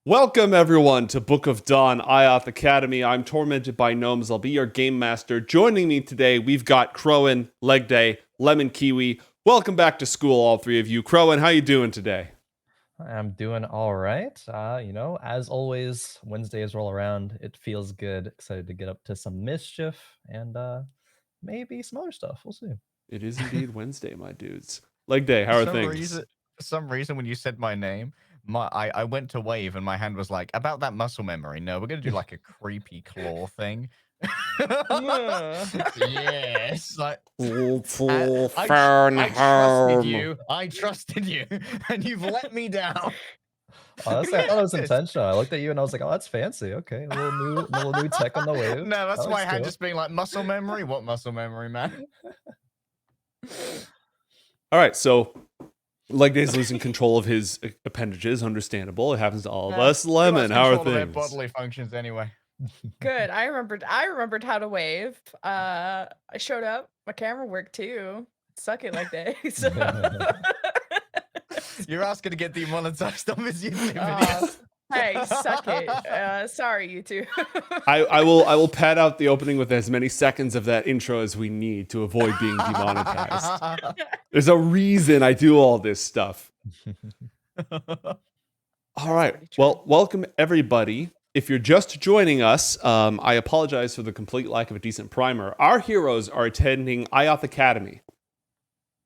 Welcome everyone to Book of Dawn, IOTH Academy. I'm tormented by gnomes. I'll be your game master. Joining me today, we've got Crowan, Leg Day, Lemon Kiwi. Welcome back to school, all three of you. Crowan, how you doing today? I'm doing all right. As always, Wednesdays roll around. It feels good. Excited to get up to some mischief and maybe some other stuff. We'll see. It is indeed Wednesday, my dudes. Leg Day, how For are some things? reason, for some reason, when you said my name, I went to wave and my hand was like, about that muscle memory. No, we're gonna do like a creepy claw thing. Yes, like I trusted you. I trusted you, and you've let me down. Honestly, I thought it was Yes. intentional. I looked at you and I was like, "Oh, that's fancy. Okay, a little new tech on the wave. No, that's That my looks hand cool." just being like muscle memory. What muscle memory, man? All right, so Leg Day's losing control of his appendages. Understandable. It happens to all of us. Who Lemon, has how are control of their things? bodily functions anyway? Good. I remembered how to wave. I showed up. My camera worked too. Suck it like that. You're asking to get demonetized on this YouTube Uh, video. hey, suck it. Sorry, you two. I will pad out the opening with as many seconds of that intro as we need to avoid being demonetized. There's a reason I do all this stuff. All right. Well, welcome everybody. If you're just joining us, I apologize for the complete lack of a decent primer. Our heroes are attending IOTH Academy,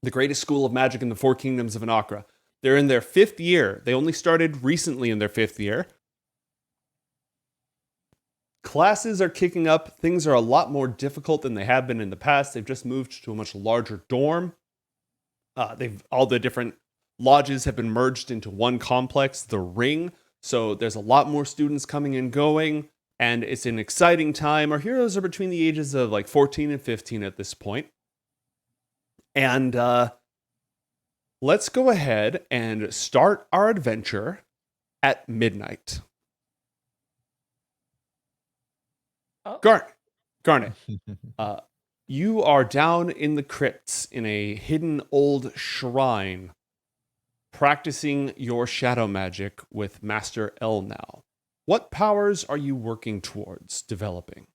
the greatest school of magic in the four kingdoms of Anacra. They're in their 5th year. They only started recently in their 5th year. Classes are kicking up. Things are a lot more difficult than they have been in the past. They've just moved to a much larger dorm. All the different lodges have been merged into one complex, the Ring. So there's a lot more students coming and going, and it's an exciting time. Our heroes are between the ages of like 14 and 15 at this point. And let's go ahead and start our adventure at midnight. Oh. Garnet, you are down in the crypts in a hidden old shrine, practicing your shadow magic with Master L now. What powers are you working towards developing?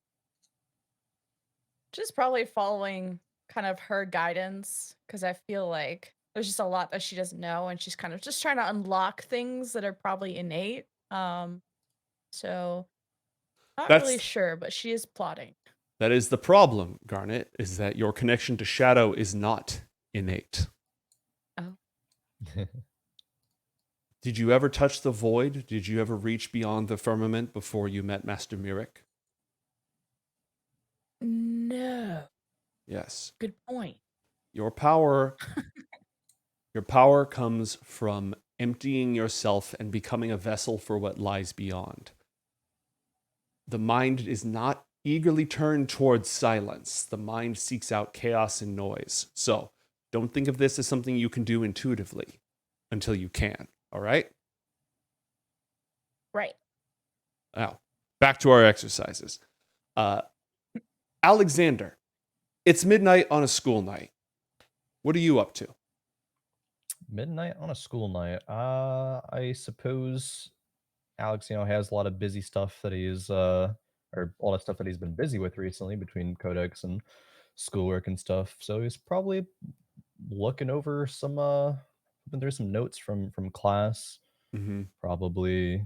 Just probably following kind of her guidance, because I feel like there's just a lot that she doesn't know, and she's kind of just trying to unlock things that are probably innate. So not really That's sure, but she is plotting. that is the problem, Garnet, is that your connection to shadow is not innate. Oh. Did you ever touch the void? Did you ever reach beyond the firmament before you met Master Mirik? No. Yes. Good point. Your power your power comes from emptying yourself and becoming a vessel for what lies beyond. The mind is not eagerly turned towards silence. The mind seeks out chaos and noise. So, don't think of this as something you can do intuitively until you can, all right? Right. Now, back to our exercises. Alexander, it's midnight on a school night. What are you up to? Midnight on a school night. I suppose Alex, has a lot of busy stuff that he's or a lot of stuff that he's been busy with recently between codex and schoolwork and stuff. So he's probably looking over looking through some notes from class. Mm-hmm. Probably,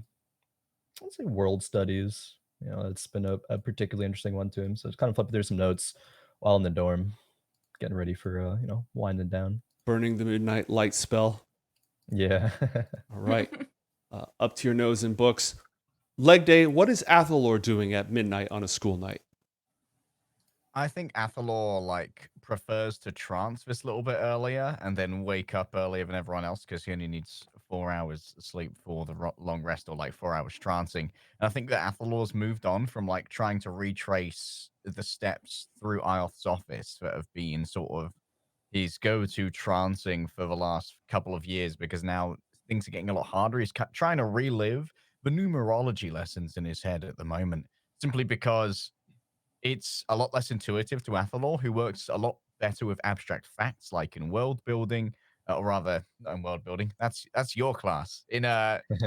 let's say, world studies. It's been a particularly interesting one to him. So just kind of flipping through some notes while in the dorm, getting ready for winding down. Burning the midnight light spell. Yeah. All right. Up to your nose in books. Leg Day, what is Athalor doing at midnight on a school night? I think Athalor prefers to trance this little bit earlier and then wake up earlier than everyone else because he only needs 4 hours sleep for the long rest or 4 hours trancing. And I think that Athalor's moved on from trying to retrace the steps through IOTH's office that have been sort of his go-to trancing for the last couple of years because now things are getting a lot harder. He's trying to relive the numerology lessons in his head at the moment simply because it's a lot less intuitive to Athalor, who works a lot better with abstract facts, like in world building or rather, not in world building. That's your class in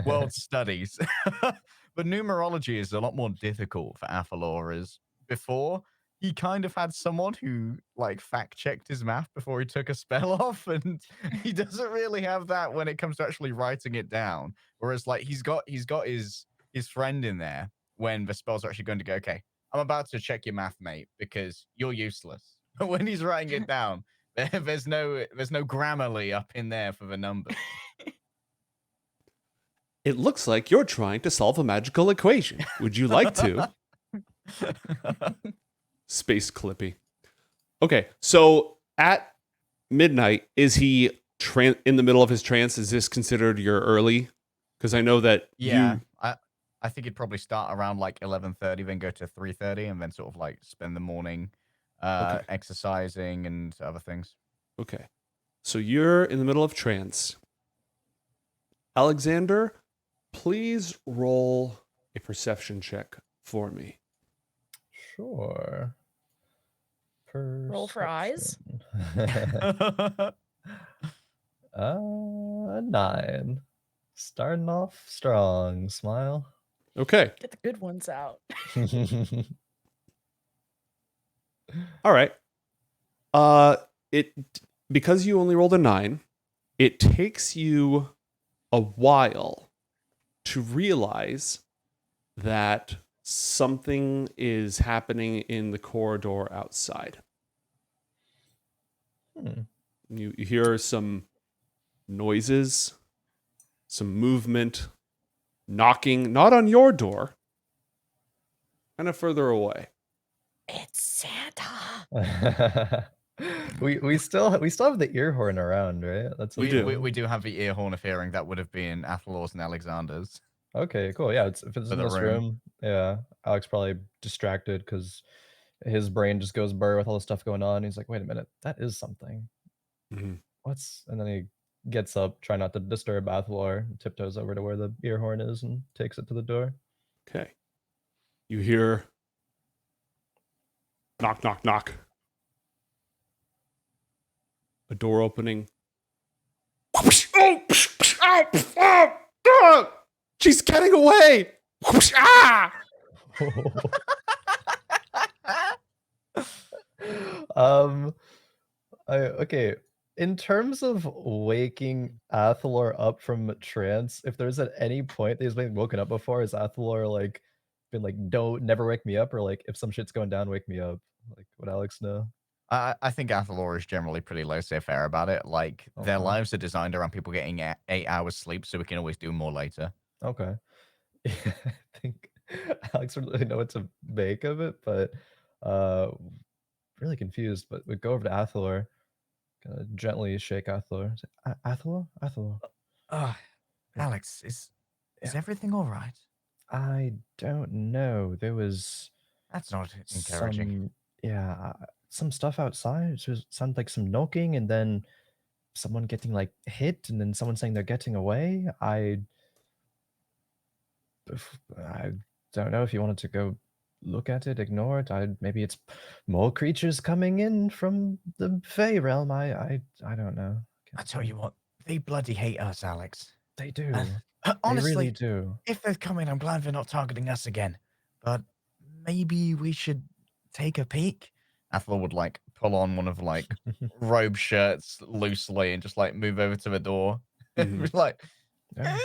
world studies. But numerology is a lot more difficult for Athalor. As before, he kind of had someone who like fact checked his math before he took a spell off, and he doesn't really have that when it comes to actually writing it down. Whereas like he's got his friend in there when the spells are actually going to go. Okay, I'm about to check your math, mate, because you're useless. But when he's writing it down, there's no Grammarly up in there for the numbers. It looks like you're trying to solve a magical equation. Would you like to? Space Clippy. Okay, so at midnight, is he in the middle of his trance? Is this considered your early? Because I know that I think he'd probably start around like 11:30, then go to 3:30, and then sort of like spend the morning exercising and other things. Okay, so you're in the middle of trance. Alexander, please roll a perception check for me. Sure. Roll for eyes. Perception. 9. Starting off strong. Smile. Okay. Get the good ones out. All right. Because you only rolled a 9, it takes you a while to realize that something is happening in the corridor outside. You hear some noises, some movement, knocking, not on your door, kind of further away. It's Santa. we still have the ear horn around, right? That's We do. We do have the ear horn of hearing that would have been Athalor's and Alexander's. Okay, cool. Yeah, if it's For in the this room, yeah, Alex probably distracted because his brain just goes burr with all the stuff going on. He's like, wait a minute, that is something. Mhm. And then he gets up, try not to disturb Athalor, tiptoes over to where the ear horn is and takes it to the door. Okay. You hear knock, knock, knock. A door opening. She's getting away. Okay. In terms of waking Athalor up from trance, if there's at any point that he's been woken up before, is Athalor like been like, don't never wake me up, or like if some shit's going down, wake me up? Like, would Alex know? I think Athalor is generally pretty laissez-faire about it. Like, their Okay. lives are designed around people getting 8 hours sleep, so we can always do more later. Okay. Yeah, I think Alex would really know what to make of it, but really confused. But we go over to Athalor, kind of gently shake Athalor. Say, Athalor. Alex, is Yeah. everything all right? I don't know. There was That's not encouraging. some stuff outside. It sounded like some knocking, and then someone getting like hit, and then someone saying they're getting away. I don't know if you wanted to go look at it, ignore it. Maybe it's more creatures coming in from the Fey realm. I don't know. I tell you what, they bloody hate us, Alex. They do. Honestly, they really do. if they're coming, I'm glad they're not targeting us again. But maybe we should take a peek. Athalor would like pull on one of like robe shirts loosely and just like move over to the door. Mhm. Like, Yeah.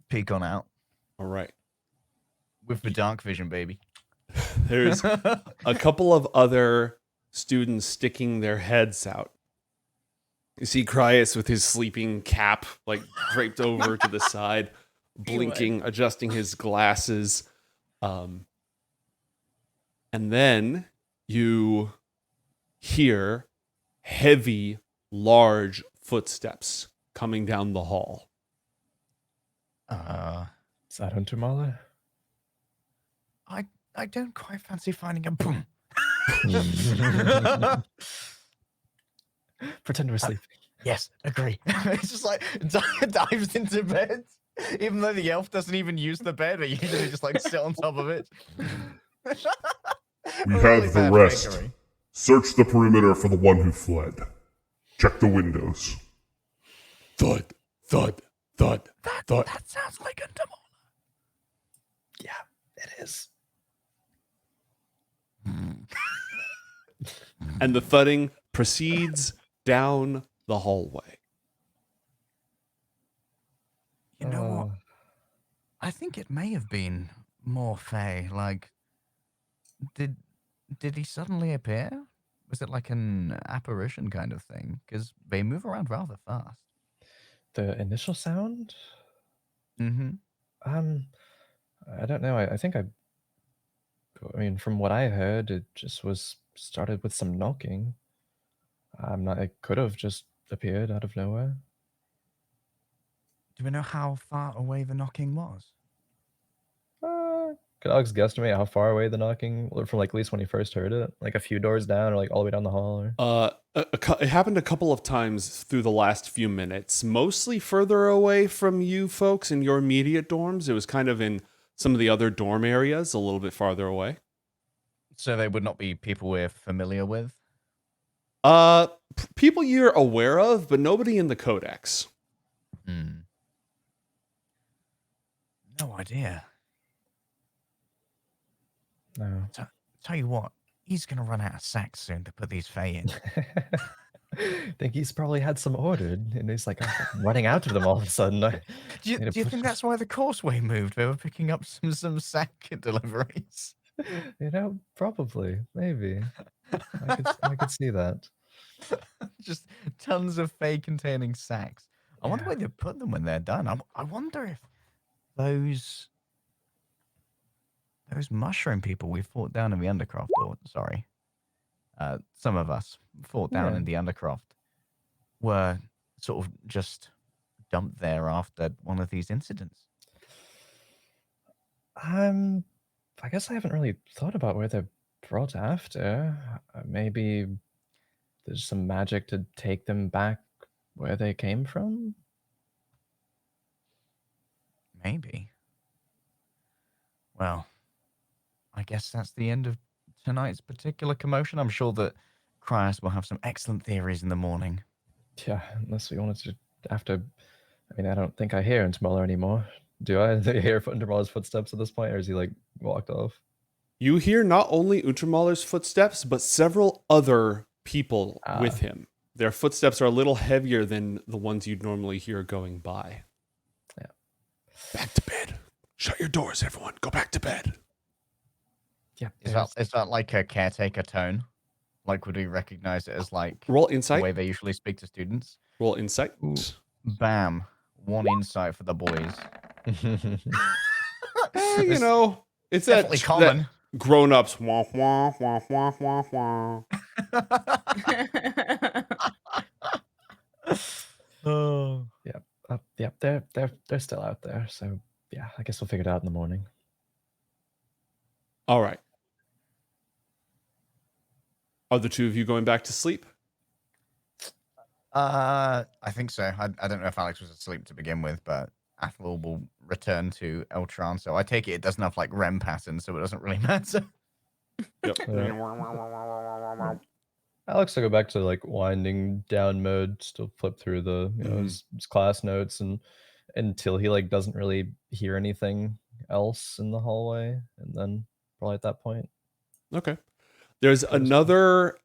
peek on out All right. with the dark vision, baby. There's a couple of other students sticking their heads out. You see Cryas with his sleeping cap like draped over to the side, blinking, adjusting his glasses. And then you hear heavy, large footsteps coming down the hall. Is that Untermauler? I don't quite fancy finding a boom. Pretend we're sleeping. Yes, agree. It's just like dives into bed, even though the elf doesn't even use the bed, but usually just like sit on top of it. We have the rest. Search the perimeter for the one who fled. Check the windows. Thud, thud, thud, thud. That sounds like Untermauler. Yeah, it is. And the thudding proceeds down the hallway. You know what? I think it may have been more Fae. Like, did he suddenly appear? Was it like an apparition kind of thing? Because they move around rather fast. The initial sound? Mm-hmm. I don't know. I think I mean, from what I heard, it just was started with some knocking. I'm not. It could have just appeared out of nowhere. Do we know how far away the knocking was? Could Alex guesstimate how far away the knocking from, like, at least when he first heard it? Like a few doors down, or like all the way down the hall? Or? It happened a couple of times through the last few minutes, mostly further away from you folks in your immediate dorms. It was kind of in some of the other dorm areas, a little bit farther away. So they would not be people we're familiar with? People you're aware of, but nobody in the Codex. No idea. No. Tell you what, he's going to run out of sacks soon to put these Fae in. Think he's probably had some ordered, and he's like running out of them all of a sudden. Do you think that's why the causeway moved? They were picking up some sack deliveries. You know, probably, maybe. I could see that. Just tons of Fae containing sacks. I wonder Yeah. where they put them when they're done. I wonder if those mushroom people we fought down in the Undercroft, some of us fought down Yeah. in the Undercroft, were sort of just dumped there after one of these incidents. I guess I haven't really thought about where they're brought after. Maybe there's some magic to take them back where they came from? Maybe. Well, I guess that's the end of tonight's particular commotion. I'm sure that Cryas will have some excellent theories in the morning. Yeah, unless we wanted to, after... I mean, I don't think I hear Untermauler anymore. Do I? Do you hear Untermauler's footsteps at this point, or is he, like, walked off? You hear not only Untermauler's footsteps, but several other people with him. Their footsteps are a little heavier than the ones you'd normally hear going by. Yeah. Back to bed. Shut your doors, everyone. Go back to bed. Yeah. Is that like a caretaker tone? Like, would we recognize it as, like, Roll the insight. way they usually speak to students? Roll insight. Ooh. Bam. One insight for the boys. You know, it's definitely that, common. That grown-ups. Wah, wah, wah, wah, wah, wah. Oh. Yeah, they're still out there, so yeah, I guess we'll figure it out in the morning. All right. Are the two of you going back to sleep? I think so. I don't know if Alex was asleep to begin with, but Athalor will return to Eltron. So I take it doesn't have like REM patterns, so it doesn't really matter. Yep. Alex will go back to, like, winding down mode, still flip through the his class notes, and until he, like, doesn't really hear anything else in the hallway, and then probably at that point. Okay. There's another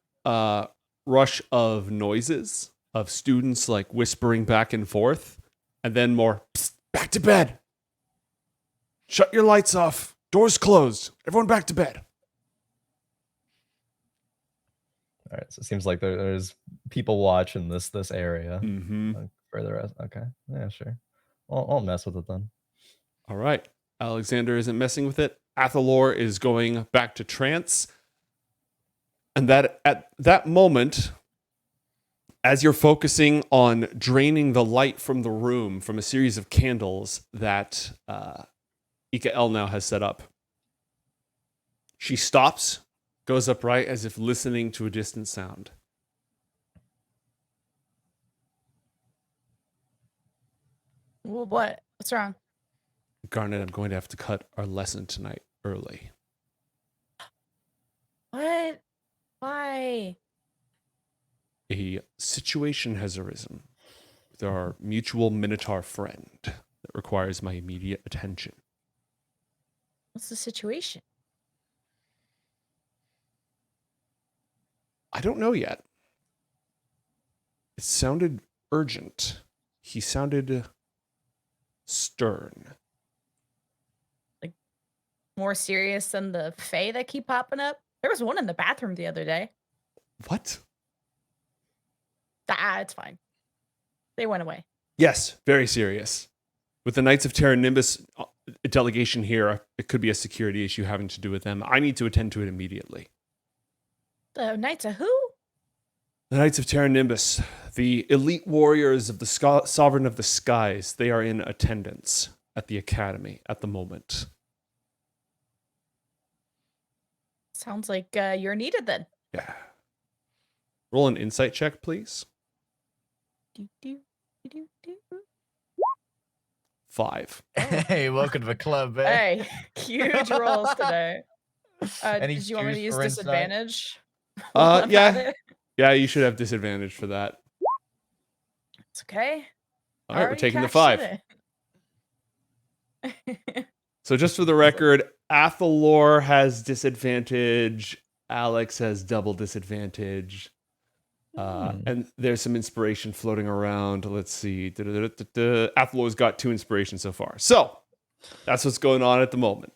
rush of noises of students, like, whispering back and forth, and then more, psst, back to bed. Shut your lights off. Doors closed. Everyone back to bed. All right, so it seems like there's people watching this area. Mm-hmm. For the rest, okay, yeah, sure. I'll mess with it then. All right. Alexander isn't messing with it. Athalor is going back to trance. And that at that moment, as you're focusing on draining the light from the room from a series of candles that Ikael now has set up, she stops, goes upright as if listening to a distant sound. Well, what? What's wrong? Garnet, I'm going to have to cut our lesson tonight early. What? Why? A situation has arisen with our mutual Minotaur friend that requires my immediate attention. What's the situation? I don't know yet. It sounded urgent. He sounded stern. More serious than the Fae that keep popping up? There was one in the bathroom the other day. What? It's fine. They went away. Yes, very serious. With the Knights of Terra Nimbus delegation here, it could be a security issue having to do with them. I need to attend to it immediately. The Knights of who? The Knights of Terra Nimbus, the elite warriors of the Sovereign of the Skies, they are in attendance at the Academy at the moment. Sounds like you're needed then. Yeah. Roll an insight check, please. Do, do, do, do. 5. Hey, welcome to the club, eh? Hey, huge rolls today. Any Did you want me to juice use for insight? disadvantage? while I'm at Yeah. it? Yeah, you should have disadvantage for that. It's okay. All right, we're Already taking the cashed 5. it. So just for the record, Athalor has disadvantage. Alex has double disadvantage. And there's some inspiration floating around. Let's see. Athalor's got 2 inspirations so far. So that's what's going on at the moment.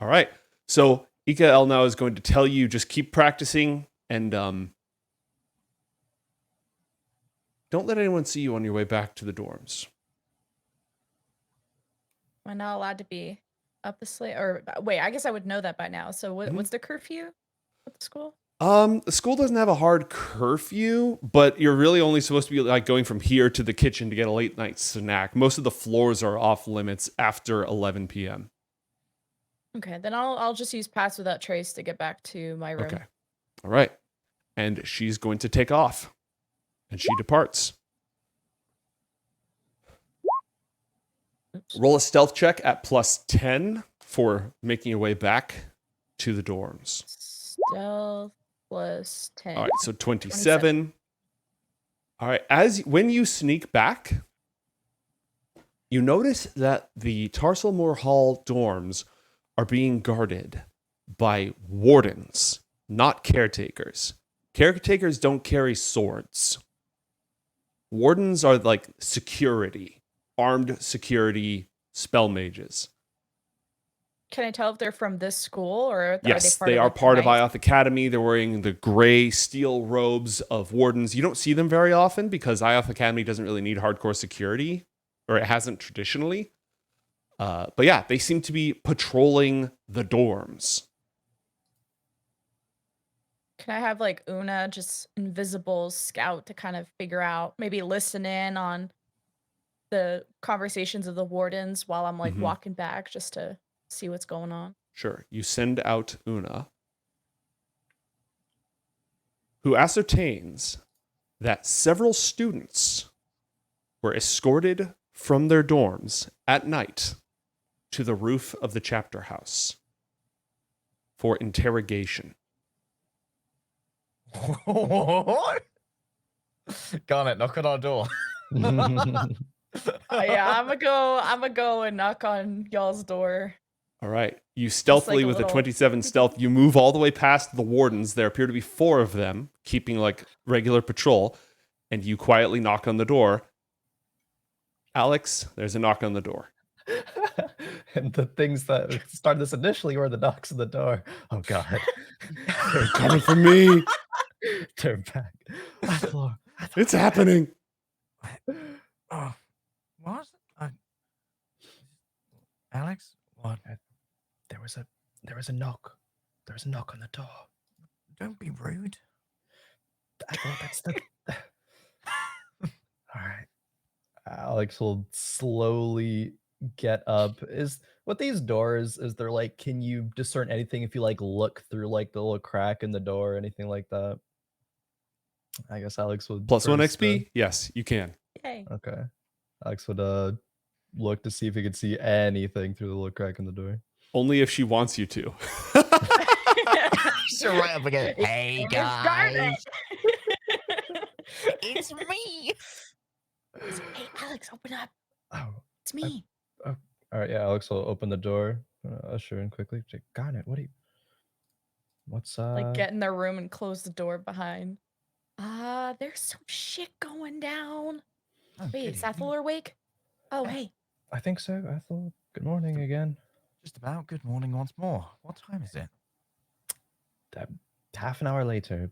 All right. So Ikael now is going to tell you just keep practicing and don't let anyone see you on your way back to the dorms. Am I not allowed to be up the slate? Or wait, I guess I would know that by now. So what's the curfew at the school? The school doesn't have a hard curfew, but you're really only supposed to be like going from here to the kitchen to get a late night snack. Most of the floors are off limits after 11 p.m. Okay, then I'll just use Pass Without Trace to get back to my room. Okay. All right. And she's going to take off. And she departs. Oops. Roll a stealth check at +10 for making your way back to the dorms. Stealth plus 10. All right, so 27. All right, when you sneak back, you notice that the Tarsalmore Hall dorms are being guarded by wardens, not caretakers. Caretakers don't carry swords. Wardens are like security, armed security spell mages. Can I tell if they're from this school or Yes, are they are like, the part of Knights? IOTH Academy. They're wearing the gray steel robes of wardens. You don't see them very often because IOTH Academy doesn't really need hardcore security, or it hasn't traditionally. But yeah, they seem to be patrolling the dorms. Can I have like Una just invisible scout to kind of figure out, maybe listen in on the conversations of the wardens while I'm like Mhm. walking back just to see what's going on? Sure, you send out Una, who ascertains that several students were escorted from their dorms at night to the roof of the chapter house for interrogation. What? Garnet, knock on our door. Yeah, I'm gonna go and knock on y'all's door. All right. You stealthily, a with a little- 27 stealth, you move all the way past the wardens. There appear to be 4 of them, keeping like regular patrol, and you quietly knock on the door. Alex, there's a knock on the door. And the things that started this initially were the knocks on the door. Oh god. They're coming for me. Turn back. Athalor. It's happening. Oh, what? Alex? What? There was a knock. There was a knock on the door. Don't be rude. I thought that's the all right. Alex will slowly get up. With these doors, is there like, can you discern anything if you like look through like the little crack in the door or anything like that? I guess Alex would +1 first, XP? Yes, you can. Yay. okay. Alex would look to see if he could see anything through the little crack in the door. Only if she wants you to. So right up again. Hey It's Garnet. guys. It's me. Hey, Alex, open up. Oh, It's me. all right. Yeah, Alex will open the door. Usher in quickly. Garnet, what are you? What's Like, get in their room and close the door behind. There's some shit going down. Oh, Wait, good is evening. Athalor awake? Oh, Yes. hey. I think so. Ethel. Good morning again. Just about. Good morning once more. What time is it? Half an hour later.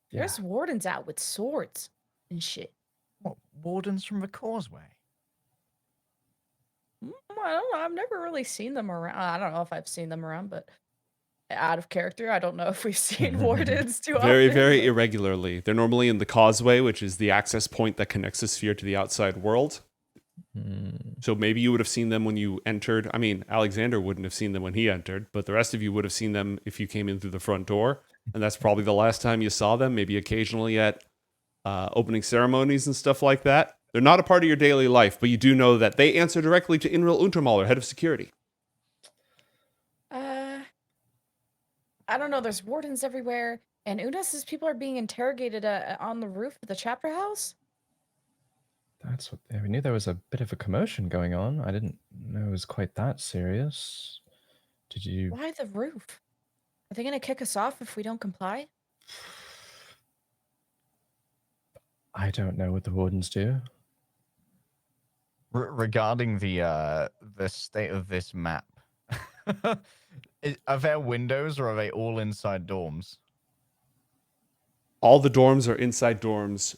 Yeah. There's wardens out with swords and shit. What, wardens from the causeway? I don't know. I've never really seen them around. I don't know if I've seen them around, but out of character, I don't know if we've seen wardens too Very, often. very but- irregularly. They're normally in the causeway, which is the access point that connects the sphere to the outside world. So maybe you would have seen them when you entered. I mean, Alexander wouldn't have seen them when he entered, but the rest of you would have seen them if you came in through the front door. And that's probably the last time you saw them, maybe occasionally at opening ceremonies and stuff like that. They're not a part of your daily life, but you do know that they answer directly to Inril Untermauler, head of security. I don't know. There's wardens everywhere, and Una says people are being interrogated on the roof of the chapter house. That's what we knew. There was a bit of a commotion going on. I didn't know it was quite that serious. Did you? Why the roof? Are they gonna kick us off if we don't comply? I don't know what the wardens do. Regarding the state of this map, are there windows or are they all inside dorms? All the dorms are inside dorms.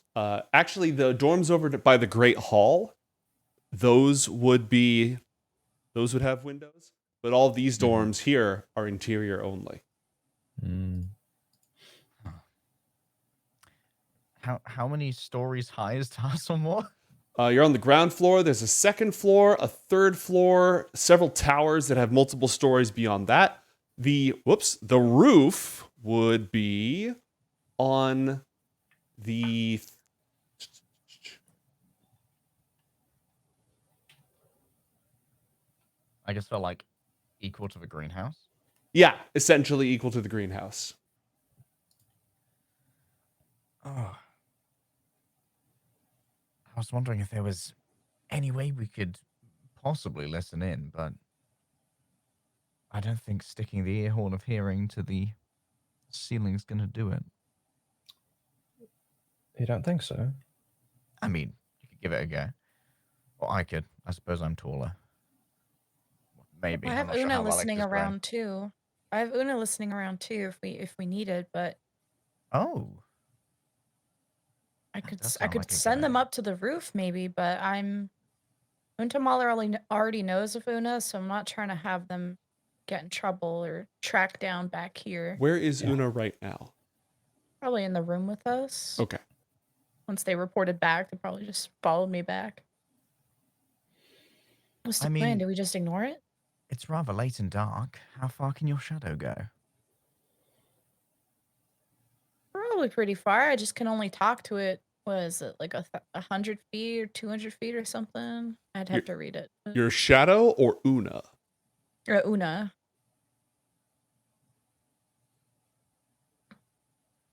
Actually, the dorms over by the Great Hall, those would have windows. But all these dorms here are interior only. How many stories high is Tarsamore? You're on the ground floor. There's a second floor, a third floor, several towers that have multiple stories beyond that. The roof would be on the I guess they're like equal to the greenhouse. yeah, essentially equal to the greenhouse. Oh. I was wondering if there was any way we could possibly listen in, but I don't think sticking the ear horn of hearing to the ceiling's gonna do it. You don't think so? I mean, you could give it a go. Or I could. I suppose I'm taller. Maybe. I I'm have not sure Una how Alex listening is grown. around too. I have Una listening around too if we needed, but Oh. I That could does I sound could like a good send them idea. up to the roof maybe, but Untermauler already knows of Una, so I'm not trying to have them get in trouble or track down back here. Where is Una right now? Probably in the room with us. Okay. Once they reported back, they probably just followed me back. What's the I plan? mean- Do we just ignore it? It's rather late and dark. How far can your shadow go? Probably pretty far. I just can only talk to it. What is it, like 100 feet or 200 feet or something? I'd have to read it. but- Your shadow or Una? Una.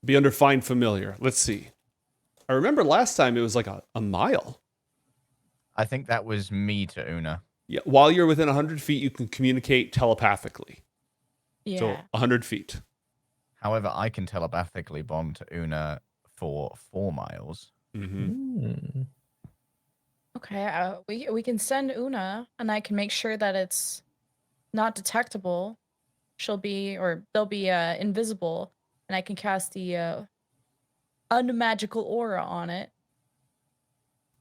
Be under find familiar. Let's see. I remember last time it was like a mile. I think that was me to Una. Yeah, while you're within 100 feet, you can communicate telepathically. Yeah. So 100 feet. However, I can telepathically bond to Una for 4 miles. Mm-hmm. Okay, we can send Una, and I can make sure that it's not detectable. They'll be invisible, and I can cast the unmagical aura on it,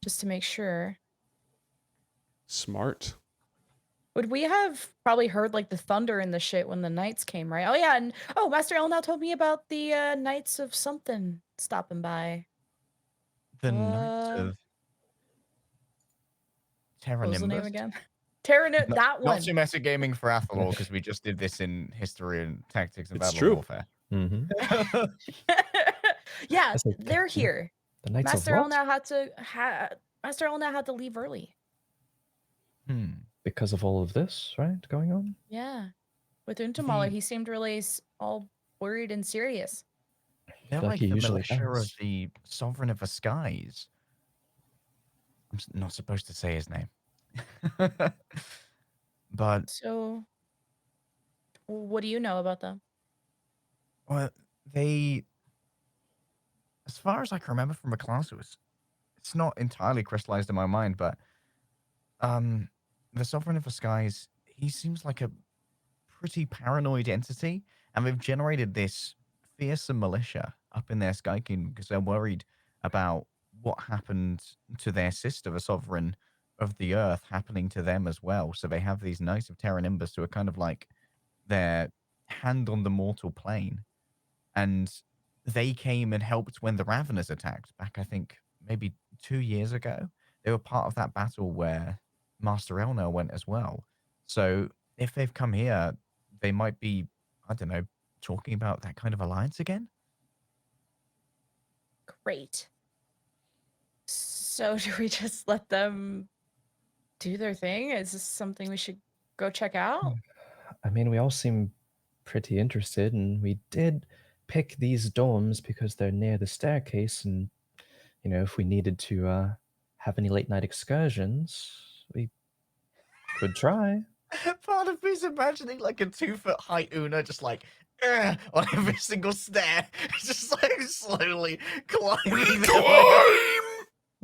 just to make sure. Smart. Would we have probably heard like the thunder and the shit when the knights came, right? Oh yeah, and Master Elnau told me about the knights of something stopping by. The Knights Uh, of Terra What was the name Nimbus? again? Terranut, that one. Not too metagaming for Athalor, because we just did this in history and tactics and It's battle true. warfare. Mm-hmm. Yeah, That's like they're here. The Knights Master of what? Master Elnau had to leave early. Because of all of this, right, going on? Yeah. With Untermauler, The- he seemed really all worried and serious. They're like like he the usually militia of does. the Sovereign of the Skies. I'm not supposed to say his name. But, So, what do you know about them? well, they, as far as I can remember from a class, it's not entirely crystallized in my mind, but the Sovereign of the Skies, he seems like a pretty paranoid entity, and they've generated this fearsome militia up in their Sky Kingdom because they're worried about what happened to their sister, the Sovereign of the Earth, happening to them as well. So they have these Knights of Terra Nimbus who are kind of like their hand on the mortal plane. And they came and helped when the Raveners attacked back, I think, maybe 2 years ago. They were part of that battle where Master Elnor went as well. So if they've come here, they might be, I don't know, talking about that kind of alliance again. Great. So, do we just let them do their thing? Is this something we should go check out? I mean, we all seem pretty interested, and we did pick these dorms because they're near the staircase, and if we needed to have any late night excursions, we could try. Part of me's imagining like a 2-foot height Una just like on every single stair, just like slowly climbing their way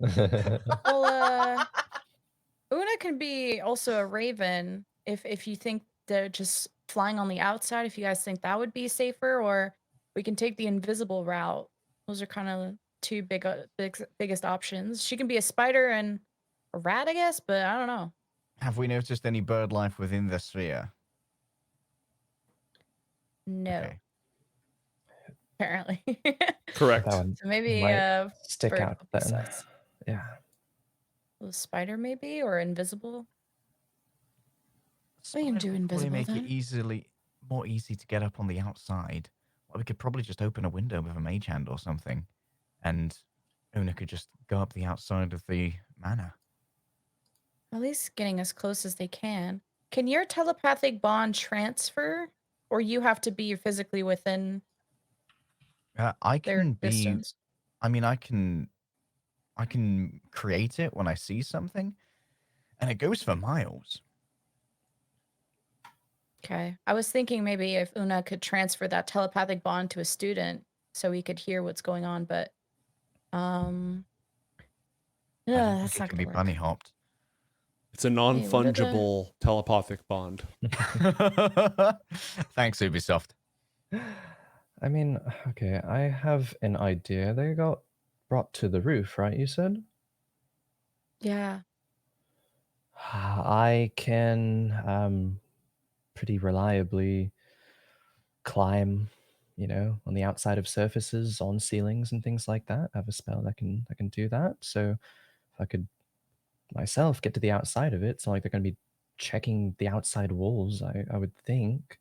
up. Well, Una can be also a raven if you think they're just flying on the outside, if you guys think that would be safer, or we can take the invisible route. Those are kind of two biggest options. She can be a spider and a rat, I guess, but I don't know. Have we noticed any bird life within the sphere? No, Okay. apparently. Correct. That one So maybe might stick bird out would be then. sus. Yeah. A spider maybe, or invisible. We can Spider do would probably invisible make it then. more easy to get up on the outside. Well, we could probably just open a window with a mage hand or something, and Una could just go up the outside of the manor. At least getting as close as they can. Can your telepathic bond transfer, or you have to be physically within I their can be. distance? I mean, I can create it when I see something, and it goes for miles. Okay. I was thinking maybe if Una could transfer that telepathic bond to a student so he could hear what's going on, but um I don't that's think it not can gonna be bunny work. hopped. It's a Hey, what are the non-fungible telepathic bond. Thanks, Ubisoft. I mean, okay, I have an idea. They got brought to the roof, right? You said? Yeah. I can pretty reliably climb, on the outside of surfaces, on ceilings and things like that. I have a spell that can do that. So if I could myself get to the outside of it, it's not like they're going to be checking the outside walls. I would think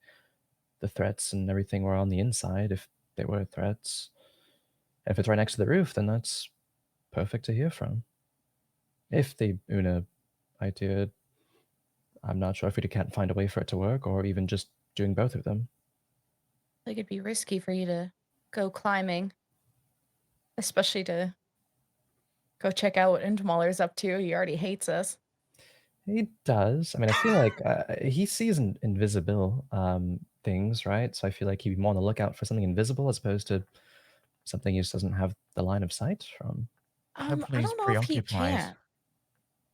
the threats and everything were on the inside if they were threats. And if it's right next to the roof, then that's perfect to hear from. If the Una idea, I'm not sure if we can't find a way for it to work, or even just doing both of them. I think it'd be risky for you to go climbing, especially to go check out what Untermauler's up to. He already hates us. He does. I mean, I feel like he sees invisible things, right? So I feel like he'd be more on the lookout for something invisible as opposed to something he just doesn't have the line of sight from. Hopefully I he's don't know if he preoccupied. can.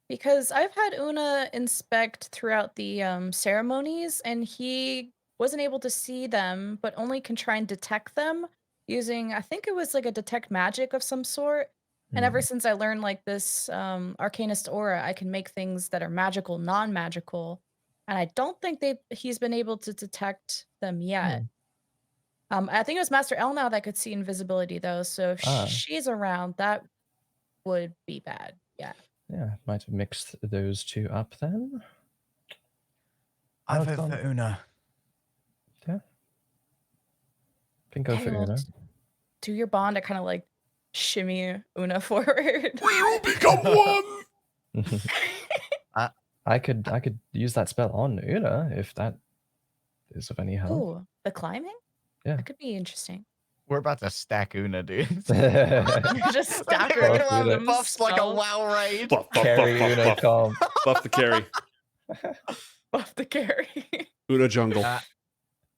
Because I've had Una inspect throughout the ceremonies, and he wasn't able to see them, but only can try and detect them using, I think it was like a detect magic of some sort. And ever Hmm. since I learned like this arcanist aura, I can make things that are magical, non-magical. And I don't think he's been able to detect them yet. Hmm. I think it was Master Elnor that could see invisibility though. So if Ah, she's around, that would be bad. Yeah. yeah, might have mixed those two up then. I vote for Alexander, Una. yeah, can go for Okay, well, Una. do your bond to kind of like shimmy Una forward. We will become one. I could use that spell on Una if that is of any help. Ooh, the climbing? Yeah. That could be interesting. We're about to stack Una, dude. Just stack We're gonna Buff have the Una. buffs like a Spells. WoW raid. Buff, buff, Carry buff, Una buff, buff. comp. Buff the carry. Buff the carry. Una jungle.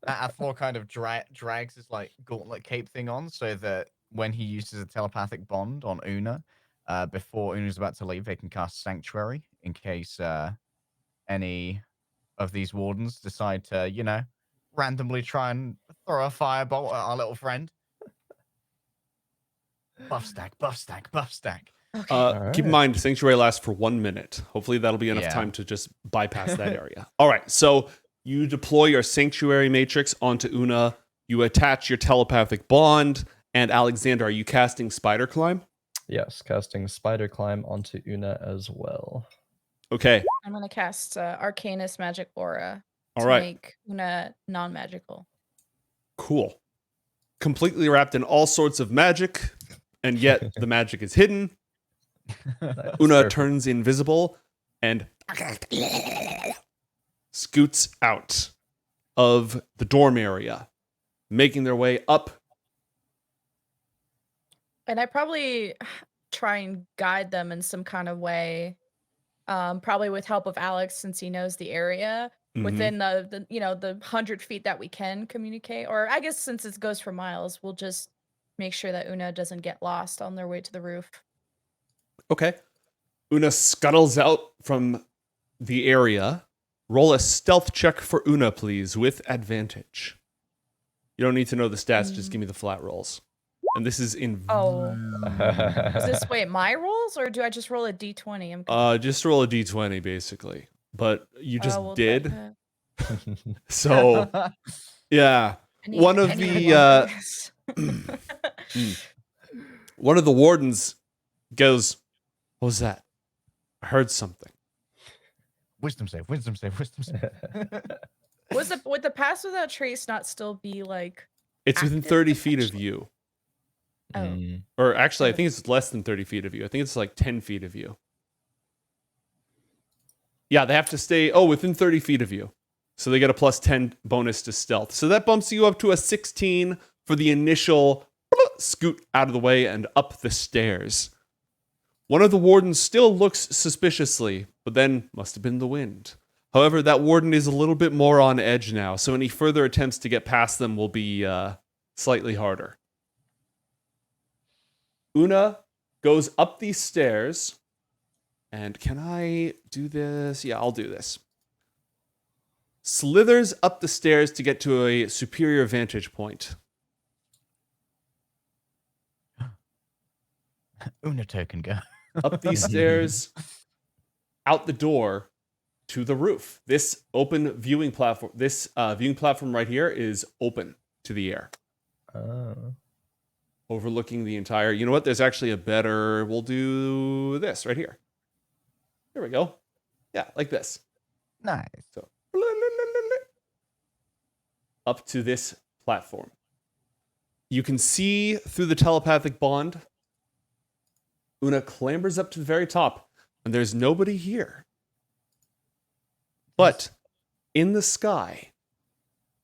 Athalor kind of drags his like gauntlet cape thing on so that when he uses a telepathic bond on Una, before Una's about to leave, they can cast Sanctuary in case any of these wardens decide to, you know, randomly try and throw a firebolt at our little friend. Buff stack, buff stack, buff stack. Okay. Keep in mind, Sanctuary lasts for 1 minute. Hopefully that'll be enough Yeah. time to just bypass that area. All right, so you deploy your Sanctuary Matrix onto Una. You attach your telepathic bond. And Alexander, are you casting Spider Climb? Yes, casting Spider Climb onto Una as well. Okay, I'm gonna cast Arcanus Magic Aura all to right, make Una non-magical. cool. Completely wrapped in all sorts of magic, and yet the magic is hidden. Nice. Una Perfect. turns invisible and scoots out of the dorm area, making their way up. And I probably try and guide them in some kind of way, probably with help of Alex since he knows the area Mhm. within the you know the 100 feet that we can communicate. Or I guess since it goes for miles, we'll just make sure that Una doesn't get lost on their way to the roof. Okay. Una scuttles out from the area. Roll a stealth check for Una, please, with advantage. You don't need to know the stats, just give me the flat rolls. And this is in. Oh, is this wait my rolls or do I just roll a d20? I'm confused. Just roll a d20, basically. But you just Well, did. that- So, yeah. I need- One of I need the, one of this. One of the wardens goes, "What was that? I heard something." Wisdom save, wisdom save, wisdom save. Would the pass without trace not still be like? It's within Active 30 feet of potential. you. Oh, Mm. Or actually, I think it's less than 30 feet of you. I think it's like 10 feet of you. Yeah, they have to stay, within 30 feet of you. So they get a plus 10 bonus to stealth. So that bumps you up to a 16 for the initial scoot out of the way and up the stairs. One of the wardens still looks suspiciously, but then must have been the wind. However, that warden is a little bit more on edge now, so any further attempts to get past them will be slightly harder. Una goes up these stairs, and can I do this? Yeah, I'll do this. Slithers up the stairs to get to a superior vantage point. Una token go. Up these stairs, out the door, to the roof. This open viewing platform, viewing platform right here is open to the air, Oh. overlooking the entire. You know what? There's actually a better. We'll do this right here. Here we go. Yeah, like this. Nice. So up to this platform. You can see through the telepathic bond. Una clambers up to the very top, and there's nobody here. But in the sky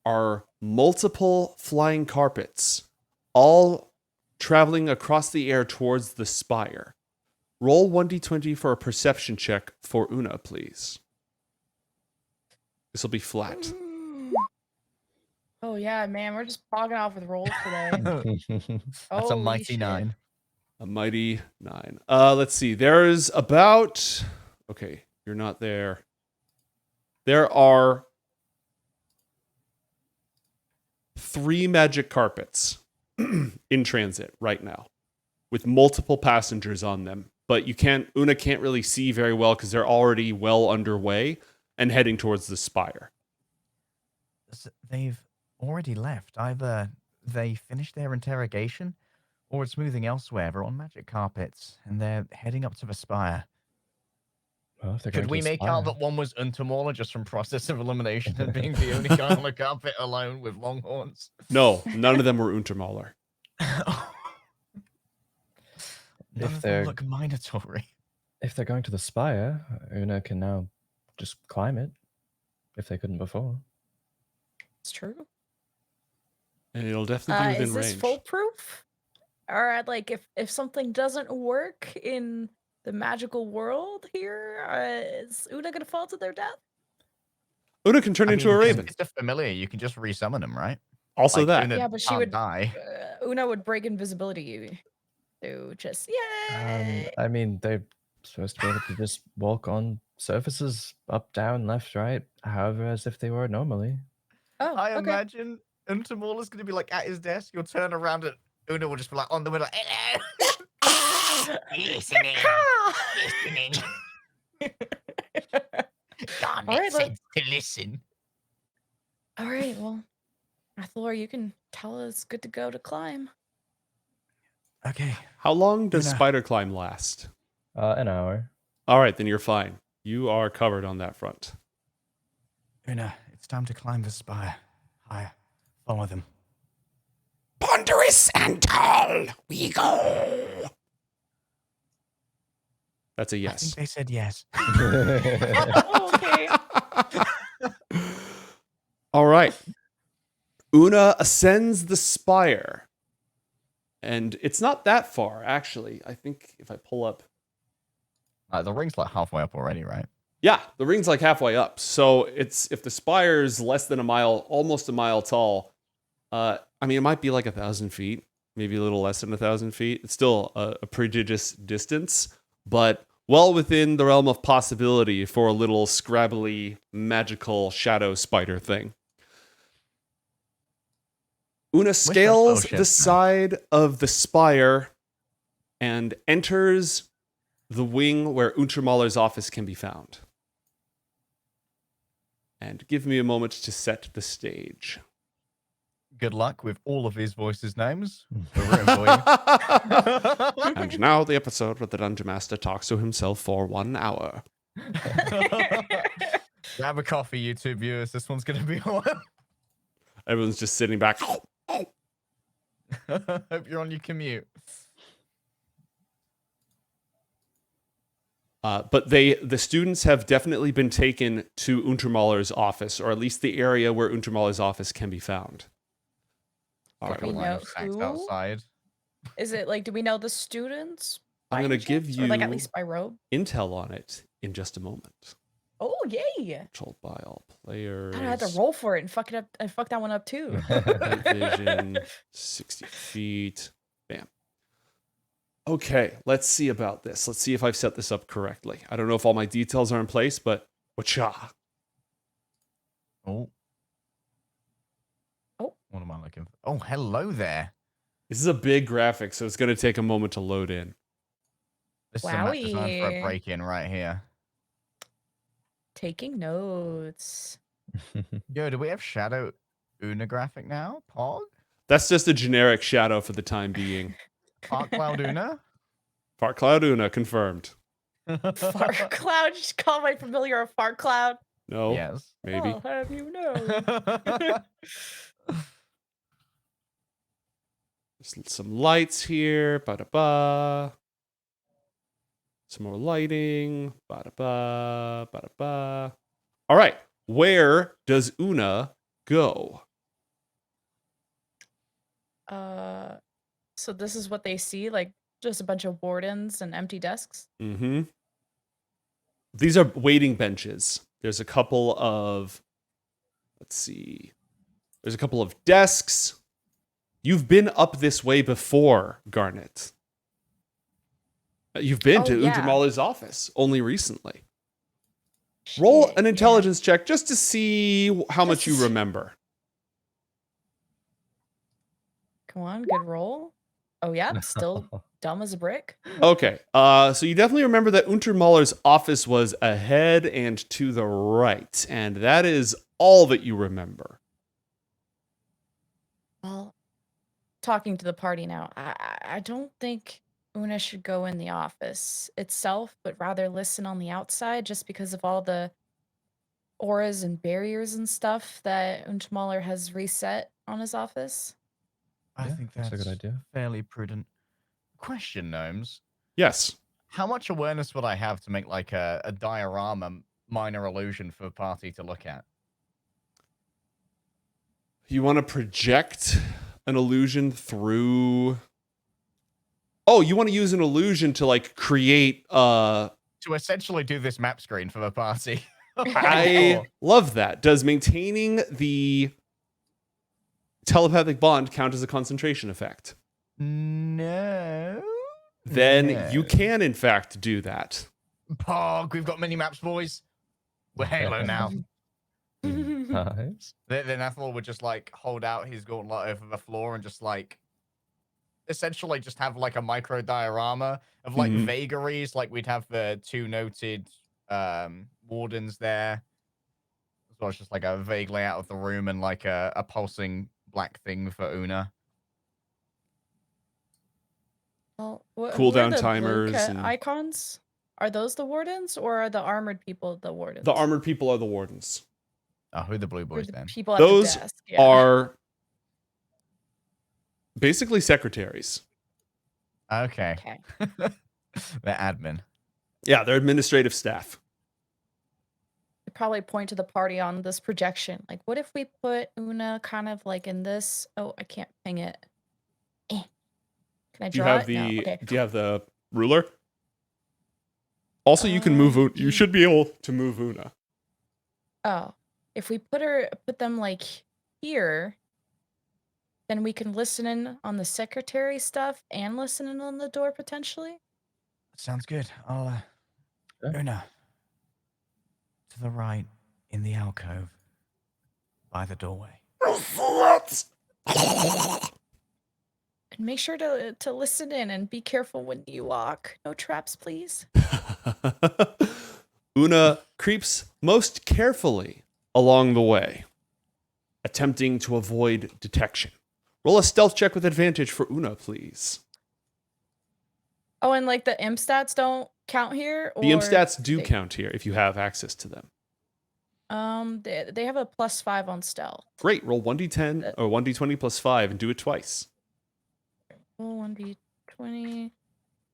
are multiple flying carpets, all traveling across the air towards the spire. Roll 1d20 for a perception check for Una, please. This will be flat. Oh yeah, man, we're just bogging off with rolls today. That's a Holy mighty shit. 9. A mighty 9. Let's see. There's about... Okay, you're not there. There are 3 magic carpets in transit right now with multiple passengers on them. But Una can't really see very well because they're already well underway and heading towards the spire. They've already left. Either they finished their interrogation or it's moving elsewhere. They're on magic carpets and they're heading up to the spire. Well, if they're Could going to we the make out spire. that one was Untermauler just from process of elimination and being the only guy on the carpet alone with long horns? No, none of them were Untermauler. None If of them they're look minatory. if they're going to the spire, Una can now just climb it if they couldn't before. It's true. And it'll definitely be within Is this range. foolproof? Or like if something doesn't work in the magical world here, is Una gonna fall to their death? Una can turn I mean, into a if raven. it's a familiar, you can just resummon him, right? Also Like, that. Una Yeah, but she can't would. die. Una would break invisibility to just yay. I mean, they're supposed to be able to just walk on surfaces, up, down, left, right, however, as if they were normally. Oh, I okay. imagine Untermauler's going to be like at his desk. You'll turn around and Una will just be like on the window. Listening. Listening. Garnet All right, said to listen. All right, well, Athalor, you can tell us good to go to climb. Okay. How long does Una. spider climb last? An hour. All right, then you're fine. You are covered on that front. Una, it's time to climb the spire. Higher. Follow them. Ponderous and tall, we go. That's a I yes. think they said yes. Oh, okay. All right. Una ascends the spire. And it's not that far, actually. I think if I pull up. The ring's like halfway up already, right? Yeah, the ring's like halfway up. So it's if the spire's less than a mile, almost a mile tall. I mean, it might be like 1,000 feet, maybe a little less than 1,000 feet. It's still a prodigious distance, but well within the realm of possibility for a little scrabbly, magical shadow spider thing. Una scales fellowship, the man. side of the spire and enters the wing where Untermauler's office can be found. And give me a moment to set the stage. Good luck with all of these voices' names. We're rooting for you. And now the episode where the Dungeon Master talks to himself for 1 hour. Grab a coffee, YouTube viewers. This one's going to be a while. Everyone's just sitting back. Hope you're on your commute. But the students have definitely been taken to Untermauler's office, or at least the area where Untermauler's office can be found. All right, we Line know of facts who? outside. Is it like, do we know the students? I'm by gonna any give chance? Or like at you- least by robe. intel on it in just a moment. Oh yay! Controlled by all players. God, I had to roll for it and fuck it up. I fucked that one up too. Night vision, 60 feet. Bam. Okay, let's see about this. Let's see if I've set this up correctly. I don't know if all my details are in place, but wacha. Oh. Oh. What am I looking for? Oh, hello there. This is a big graphic, so it's going to take a moment to load in. This is a map designed for a Wowie. break-in right here. Taking notes. Yo, do we have Shadow Una graphic now? Pog? That's just a generic shadow for the time being. Park Cloud Una? Fart Cloud Una confirmed. Fart cloud. Just call my familiar a fart cloud. No, Yes. maybe. I'll have you know. There's some lights here. Ba-da-ba. Some more lighting. Ba-da-ba. Ba-da-ba. All right. Where does Una go? So this is what they see, like just a bunch of wardens and empty desks. Mm-hmm. These are waiting benches. There's a couple of, let's see. There's a couple of desks. You've been up this way before, Garnet. You've been Oh, to yeah. Untermauler's office only recently. Roll Shit, an yeah. intelligence check just to see how much you Just- remember. Come on, good roll. Oh yeah, it's still dumb as a brick. Okay, so you definitely remember that Untermauler's office was ahead and to the right, and that is all that you remember. Well, talking to the party now, I don't think Una should go in the office itself, but rather listen on the outside, just because of all the auras and barriers and stuff that Untermauler has reset on his office. I Yeah, think that's that's a good idea. fairly prudent. Question, Gnomes. Yes. How much awareness would I have to make like a diorama minor illusion for a party to look at? You want to project an illusion through... Oh, you want to use an illusion to like create To essentially do this map screen for the party. I love that. Does maintaining the telepathic bond count as a concentration effect? No. Then you can in fact do that. Pog, we've got mini maps, boys. We're Halo now. Nice. Then Athalor would just like hold out his gauntlet over the floor and just like essentially just have like a micro diorama of like Mhm. vagaries. Like we'd have the two noted wardens there. As well as just like a vague layout of the room and like a pulsing black thing for Una. Well, Cooldown who are the blue timers and- icons? Are those the wardens, or are the armored people the wardens? The armored people are the wardens. Oh, who are the blue Or boys the then? people at Those the desk. Yeah. are basically secretaries. Okay. Okay. They're admin. Yeah, they're administrative staff. They probably point to the party on this projection. Like, what if we put Una kind of like in this? Oh, I can't ping it. Can I Do you draw have it? No. the Okay. Do you have the ruler? Also, you can move. You should be able to move Una. Oh, if we put them like here, then we can listen in on the secretary stuff and listen in on the door potentially. Sounds good. I'll Yeah. Una. To the right in the alcove. By the doorway. And make sure to listen in and be careful when you walk. No traps, please. Una creeps most carefully along the way, attempting to avoid detection. Roll a stealth check with advantage for Una, please. Oh, and like the imp stats don't count here? The imp or stats do they- count here if you have access to them. They have a +5 on stealth. Great. Roll 1d10 or 1d20 plus 5 and do it twice. Roll 1d20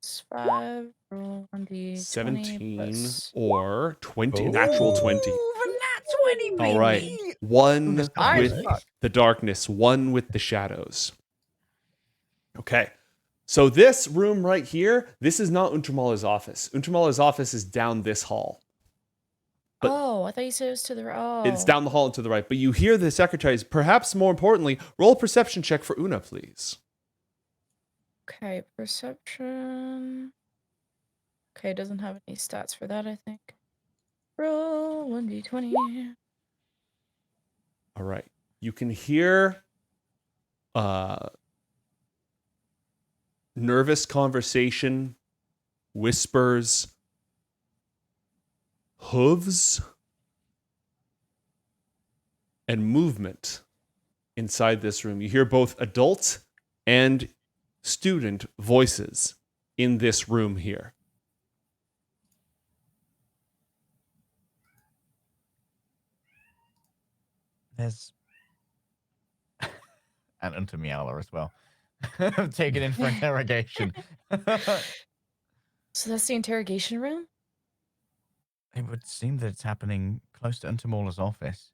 plus 5. Roll 1d20 17 plus... or 20. Oh. Natural 20. Nat 20, All right. One this guy with is fuck. the darkness, one with the shadows. Okay. So this room right here, this is not Untermauler's office. Untermauler's office is down this hall. But- oh, I thought you said it was to the right. Oh. It's down the hall and to the right. But you hear the secretaries. Perhaps more importantly, roll a perception check for Una, please. Okay, perception. Okay, it doesn't have any stats for that, I think. Roll 1d20. All right. You can hear nervous conversation, whispers, hooves, and movement inside this room. You hear both adult and student voices in this room here. There's and Untermauler as well. I'm taken in for interrogation. So that's the interrogation room? It would seem that it's happening close to Untermauler's office.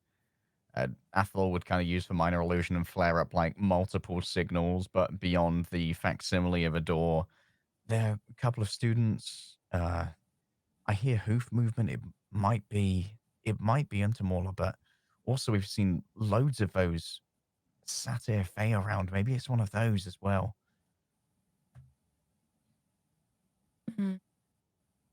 Athalor would kind of use the minor illusion and flare up like multiple signals, but beyond the facsimile of a door, there are a couple of students. I hear hoof movement. It might be Untermauler, but also we've seen loads of those Satyr Fae around. Maybe it's one of those as well. Mm-hmm.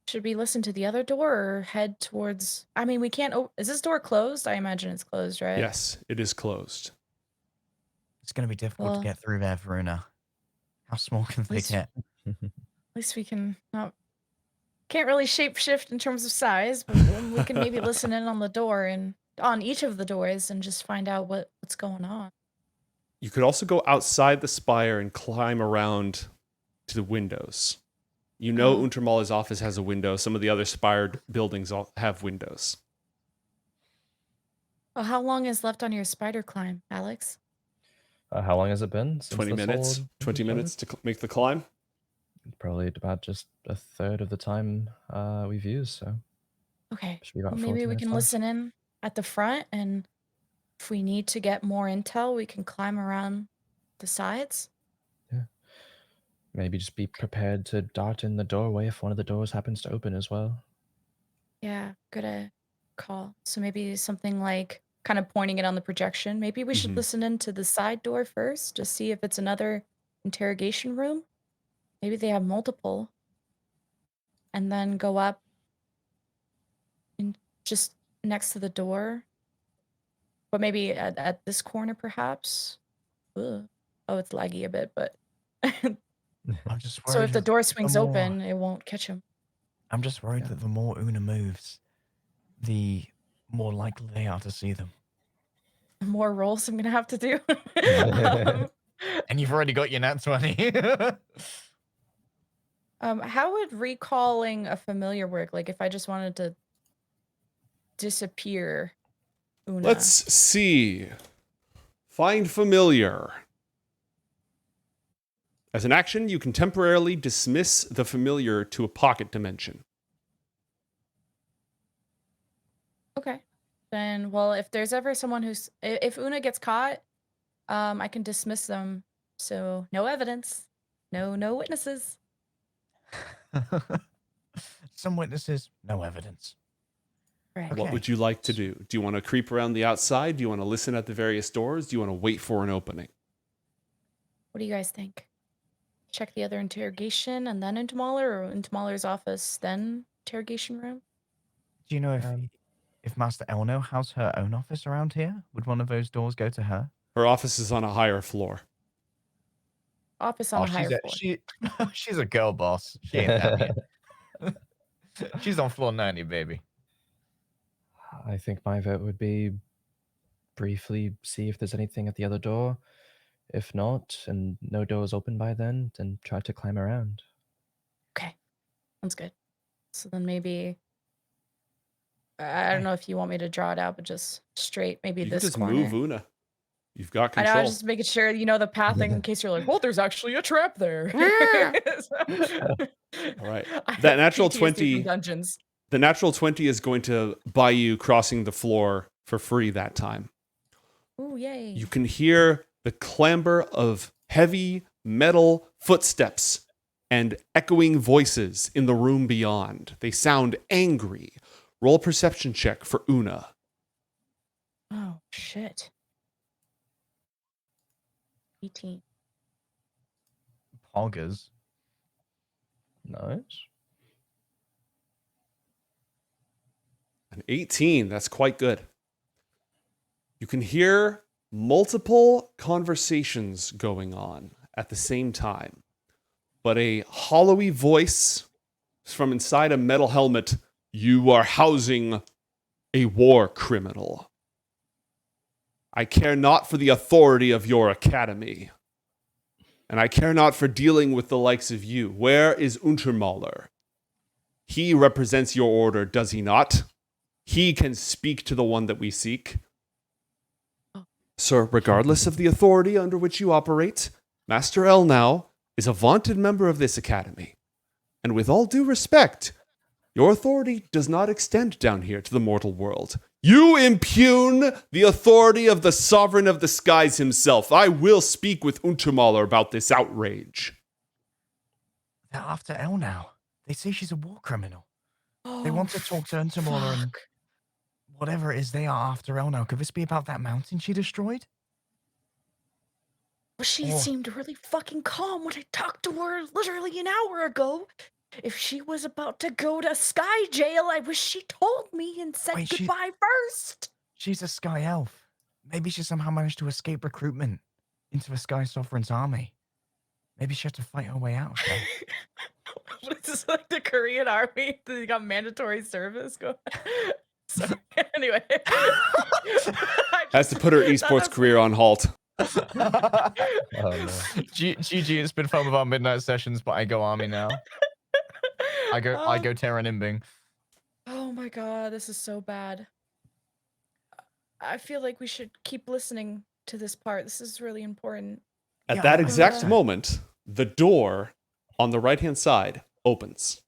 Should we listen to the other door or head towards... I mean, we can't... Is this door closed? I imagine it's closed, right? Yes, it is closed. It's going to be difficult Well- to get through there, Veruna. How small can they least- get? At least we can not... Can't really shapeshift in terms of size, but we can maybe listen in on the door and on each of the doors and just find out what's going on. You could also go outside the spire and climb around to the windows. You know Oh. Untermauler's office has a window. Some of the other spired buildings all have windows. Well, how long is left on your spider climb, Alex? How long has it been? Since 20 this minutes. whole 20 started? minutes to make the climb. Probably about just a third of the time we've used, so Okay. should be about Well, 40 maybe we minutes can left. listen in at the front, and if we need to get more intel, we can climb around the sides? Maybe just be prepared to dart in the doorway if one of the doors happens to open as well. Yeah, good call. So maybe something like kind of pointing it on the projection. Maybe we should Mhm. listen into the side door first to see if it's another interrogation room. Maybe they have multiple. And then go up and just next to the door. But maybe at this corner, perhaps. Ugh. Oh, it's laggy a bit, but I'm just so worried if the that door the swings more open, it won't catch him. I'm just worried Yeah. that the more Una moves, the more likely they are to see them. More rolls I'm gonna have to do. And you've already got your nat 20. How would recalling a familiar work? Like if I just wanted to disappear Una. Let's see. Find familiar. As an action, you can temporarily dismiss the familiar to a pocket dimension. Okay. Then, well, if there's ever someone if Una gets caught, I can dismiss them. So no evidence, no witnesses. Some witnesses, no evidence. Right. Okay. What would you like to do? Do you want to creep around the outside? Do you want to listen at the various doors? Do you want to wait for an opening? What do you guys think? Check the other interrogation and then Untermauler, or Untermauler's office, then interrogation room? Do you know if Master Elno has her own office around here? Would one of those doors go to her? Her office is on a higher floor. Office on a higher floor. She's a girl boss. She ain't happy. She's on floor 90, baby. I think my vote would be briefly see if there's anything at the other door. If not, and no door is open by then try to climb around. Okay. Sounds good. So then maybe I don't know if you want me to draw it out, but just straight, maybe You can this just corner. move Una. You've got I know, I control. was just making sure you know the pathing in case you're like, well, there's actually a trap there. All right. I That have natural PTSD 20 from dungeons. The natural 20 is going to buy you crossing the floor for free that time. Ooh, yay. You can hear the clamber of heavy metal footsteps and echoing voices in the room beyond. They sound angry. Roll a perception check for Una. Oh, shit. 18. Poggers. Nice. An 18, that's quite good. You can hear multiple conversations going on at the same time, but a hollowy voice from inside a metal helmet, "You are housing a war criminal. I care not for the authority of your academy, and I care not for dealing with the likes of you. Where is Untermauler? He represents your order, does he not? He can speak to the one that we seek. Sir, regardless of the authority under which you operate, Master Elnow is a vaunted member of this academy. And with all due respect, your authority does not extend down here to the mortal world. You impugn the authority of the sovereign of the skies himself. I will speak with Untermauler about this outrage." They're after Elle now. They say she's a war criminal. They Oh, want to talk to Untermauler and fuck. whatever it is they are after Elle now. Could this be about that mountain she destroyed? Well, she Or- seemed really fucking calm when I talked to her literally an hour ago. If she was about to go to Sky Jail, I wish she told me and said Wait, goodbye first. She's a sky elf. Maybe she somehow managed to escape recruitment into the Sky Sovereign's army. Maybe she had to fight her way out of there. What is this, like the Korean army? They got mandatory service going. Sorry. Anyway. Has to put her esports career on halt. Oh, no. GG, it's been fun with our midnight sessions, but I go army now. I go Terran Imbing. Oh my god, this is so bad. I feel like we should keep listening to this part. This is really important. At Yeah, that I exact know. moment, the door on the right-hand side opens.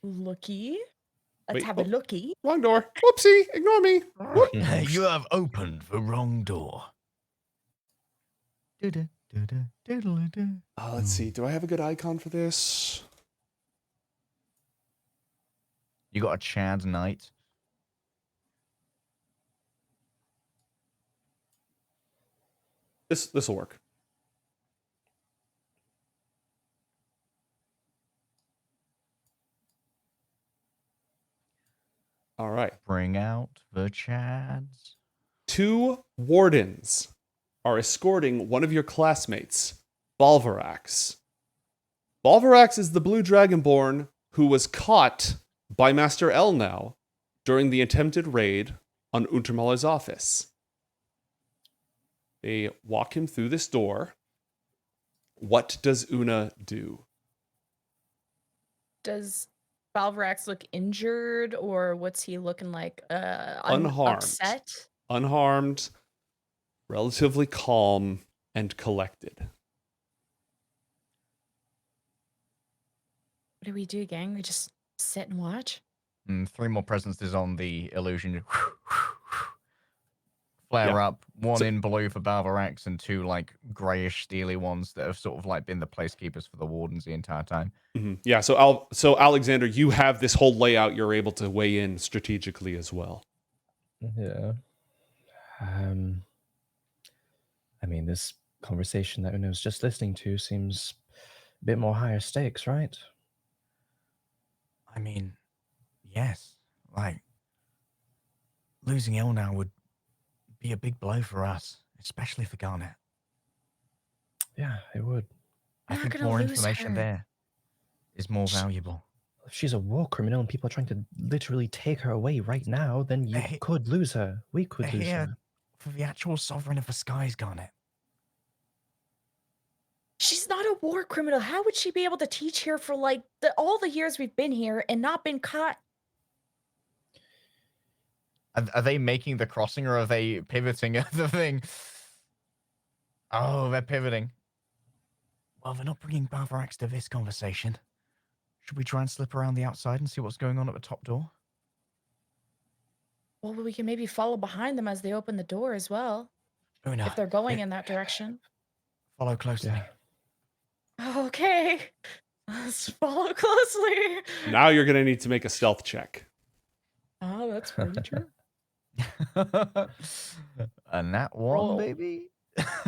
Looky. Let's Wait, have oh. a looky. Wrong door. Whoopsie. Ignore me. Whoop. You have opened the wrong door. Let's see. Do I have a good icon for this? You got a Chad Knight. This will work. All right. Bring out the Chads. 2 wardens are escorting one of your classmates, Balvarax. Balvarax is the blue dragonborn who was caught by Master Elnow during the attempted raid on Untermauler's office. They walk him through this door. What does Una do? Does Balvarax look injured, or what's he looking like? Unharmed. Upset? Unharmed, relatively calm, and collected. What do we do, gang? We just sit and watch? 3 more presences on the illusion. Flare Yeah. up. 1 So- in blue for Balvarax and 2 like grayish steely ones that have sort of like been the placekeepers for the wardens the entire time. Mm-hmm. Yeah, so Alexander, you have this whole layout you're able to weigh in strategically as well. Yeah. I mean, this conversation that Una was just listening to seems a bit more higher stakes, right? I mean, yes. Like, losing Elnow would be a big blow for us, especially for Garnet. Yeah, it would. I We're not think gonna more lose information her. there is more valuable. If she's a war criminal and people are trying to literally take her away right now, then you Hey, could lose her. We could they're lose here her. for the actual Sovereign of the Skies, Garnet. She's not a war criminal. How would she be able to teach here for like all the years we've been here and not been caught? Are they making the crossing or are they pivoting at the thing? Oh, they're pivoting. Well, they're not bringing Balvarax to this conversation. Should we try and slip around the outside and see what's going on at the top door? Well, we can maybe follow behind them as they open the door as well, Una, if they're going in that direction. follow closely. Yeah. Okay. Let's follow closely. Now you're going to need to make a stealth check. Oh, that's pretty true. A nat 1, Roll. baby.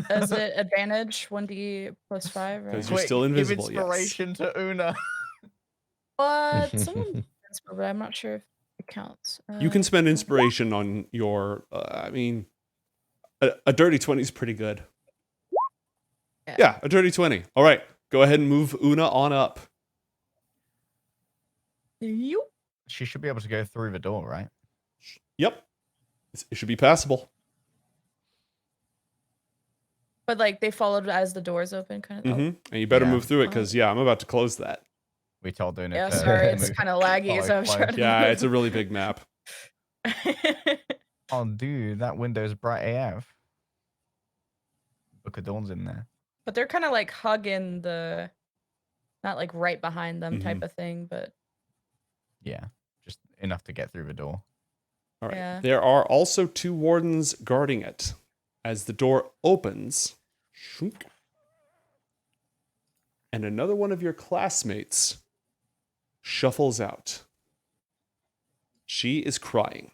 Is it advantage 1d plus 5, right? Because you're still invisible, Give yes. inspiration to Una. But someone but I'm not sure if it counts. You can spend inspiration on your, I mean, a dirty 20 is pretty good. Yeah, a dirty 20. All right, go ahead and move Una on up. You. She should be able to go through the door, right? Yep. It should be passable. But like they followed as the doors open, kind of. Mm-hmm. And you better Yeah. move through it because, yeah, I'm about to close that. We told Una Yeah, to sorry, it's move. kind of laggy, so I'm follow trying to. Yeah, it's a really big map. Oh, dude, that window's bright AF. Book of Dawn's in there. But they're kind of like hugging the, not like right behind them Mhm. type of thing, but Yeah, just enough to get through the door. All right. Yeah. There are also 2 wardens guarding it. As the door opens, shunk, and another one of your classmates shuffles out. She is crying.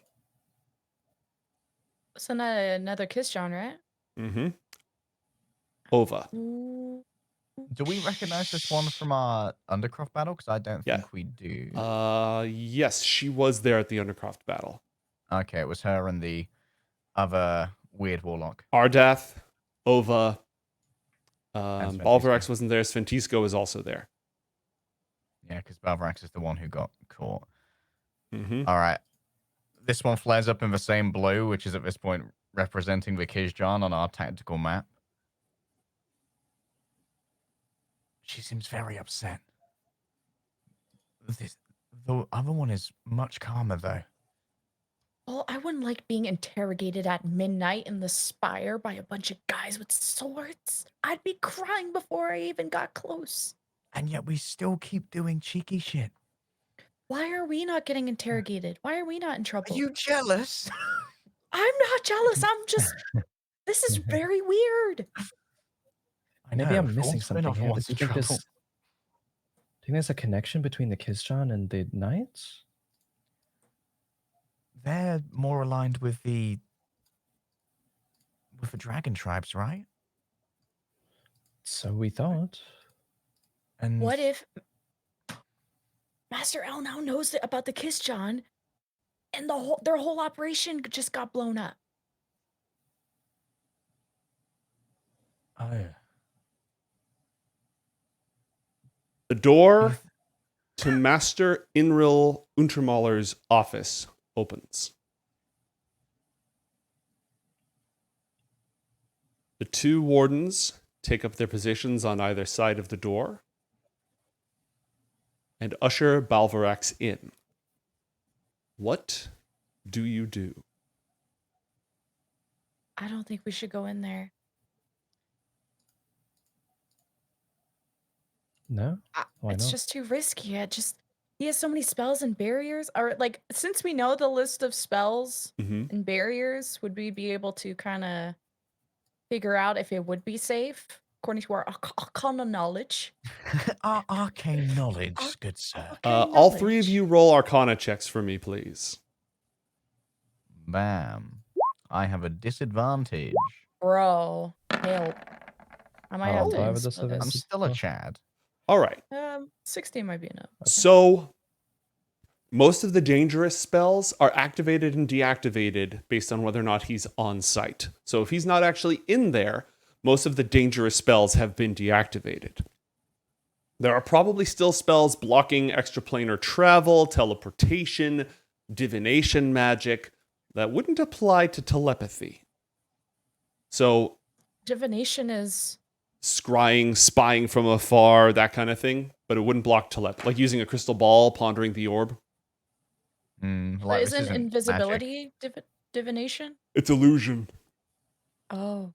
so not another Kisjan, right? Mm-hmm. Ova. Ooh. Do we recognize this one from our Undercroft battle? Because I don't Yeah. think we do. Yes, she was there at the Undercroft battle. Okay, it was her and the other weird warlock. Ardath, Ova, And Sventisco. Balvarax wasn't there. Sventisco was also there. Yeah, because Balvarax is the one who got caught. Mm-hmm. All right. This one flares up in the same blue, which is at this point representing the Kisjan on our tactical map. She seems very upset. The other one is much calmer, though. Well, I wouldn't like being interrogated at midnight in the spire by a bunch of guys with swords. I'd be crying before I even got close. And yet we still keep doing cheeky shit. Why are we not getting interrogated? Why are we not in Are trouble? you jealous? I'm not jealous. I'm just. This is very weird. I Maybe know, I'm for missing once we're something not the here. ones Do you in think trouble. this? Do you think there's a connection between the Kisjan and the knights? They're more aligned with the dragon tribes, right? So we thought. And What if Master L now knows about the Kisjan, and their whole operation just got blown up? oh, The door to Master Inril Untermauler's office opens. The two wardens take up their positions on either side of the door and usher Balvarax in. What do you do? I don't think we should go in there. No? Why It's not? just too risky. He has so many spells and barriers. Or like, since we know the list of spells Mm-hmm. and barriers, would we be able to kind of figure out if it would be safe according to our arcana knowledge? our arcane knowledge, Arc- good sir. arcane All three of knowledge. you roll Arcana checks for me, please. Bam. I have a disadvantage. Bro, help. I might have to 5 with inspo disadvantage. I'm this. still a Chad. All right. 16 might be enough. Okay. So, most of the dangerous spells are activated and deactivated based on whether or not he's on site. So, if he's not actually in there, most of the dangerous spells have been deactivated. There are probably still spells blocking extraplanar travel, teleportation, divination magic that wouldn't apply to telepathy. So, Divination is. scrying, spying from afar, that kind of thing, but it wouldn't block telepathy. Like using a crystal ball, pondering the orb. Like, this isn't isn't invisibility divination? It's illusion. Oh.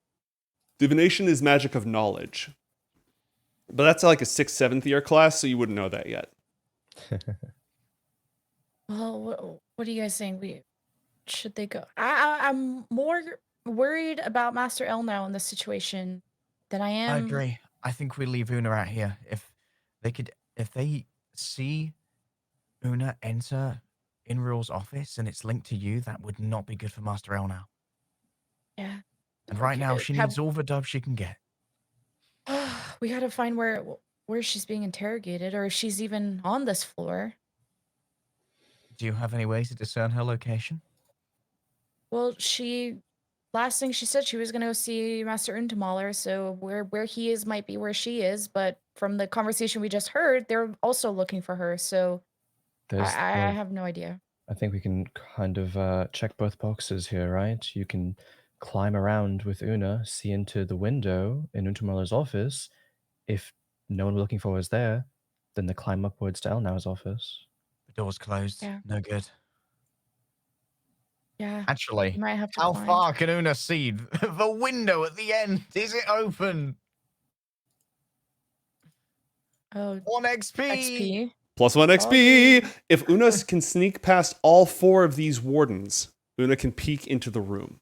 Divination is magic of knowledge. But that's like a 6th, 7th year class, so you wouldn't know that yet. Well, what do you guys think? Should they go? I'm more worried about Master L now in this situation than I am. I agree. I think we leave Una out here. If they see Una enter Inril's office and it's linked to you, that would not be good for Master L now. Yeah. And right now, she needs all the dub she can get. We gotta find where she's being interrogated, or if she's even on this floor. Do you have any ways to discern her location? Well, last thing she said, she was gonna go see Master Untermauler, so where he is might be where she is, but from the conversation we just heard, they're also looking for her, so I have no idea. I think we can kind of check both boxes here, right? You can climb around with Una, see into the window in Untermauler's office. If no one we're looking for is there, then the climb upwards to Elnau's office. The door's closed. Yeah. No good. Yeah. Actually, You might have to how climb. far can Una see? The window at the end. Is it open? Oh, 1 XP. XP. +1 XP! If Una can sneak past all 4 of these wardens, Una can peek into the room.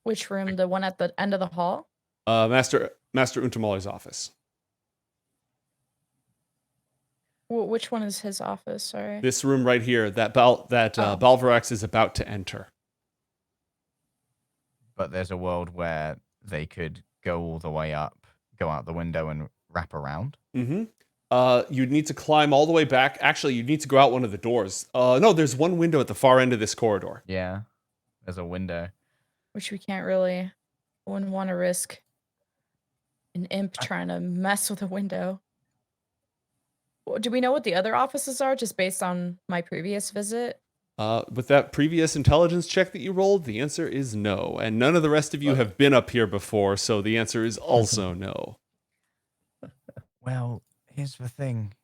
Which room? The one at the end of the hall? Master Untermauler's office. Which one is his office? Sorry. This room right here that Balvarax is about to enter. But there's a world where they could go all the way up, go out the window, and wrap around. Mm-hmm. You'd need to climb all the way back. Actually, you'd need to go out one of the doors. No, there's one window at the far end of this corridor. Yeah, there's a window. Which we can't really. Wouldn't want to risk an imp trying to mess with a window. Do we know what the other offices are, just based on my previous visit? With that previous intelligence check that you rolled, the answer is no. And none of the rest of you have been up here before, so the answer is also no. Well, here's the thing.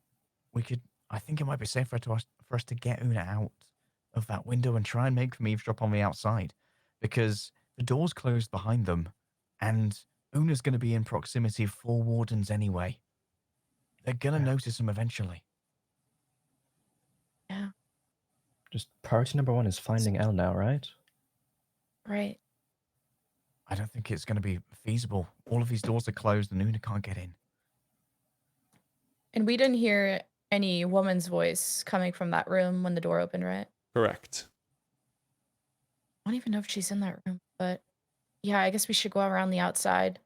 I think it might be safer for us to get Una out of that window and try and make them eavesdrop on the outside. Because the door's closed behind them, and Una's going to be in proximity of 4 wardens anyway. They're going to notice them eventually. Just priority number 1 is finding Elle now, right? Right. I don't think it's going to be feasible. All of these doors are closed and Una can't get in. And we didn't hear any woman's voice coming from that room when the door opened, right? Correct. I don't even know if she's in that room, but yeah, I guess we should go around the outside.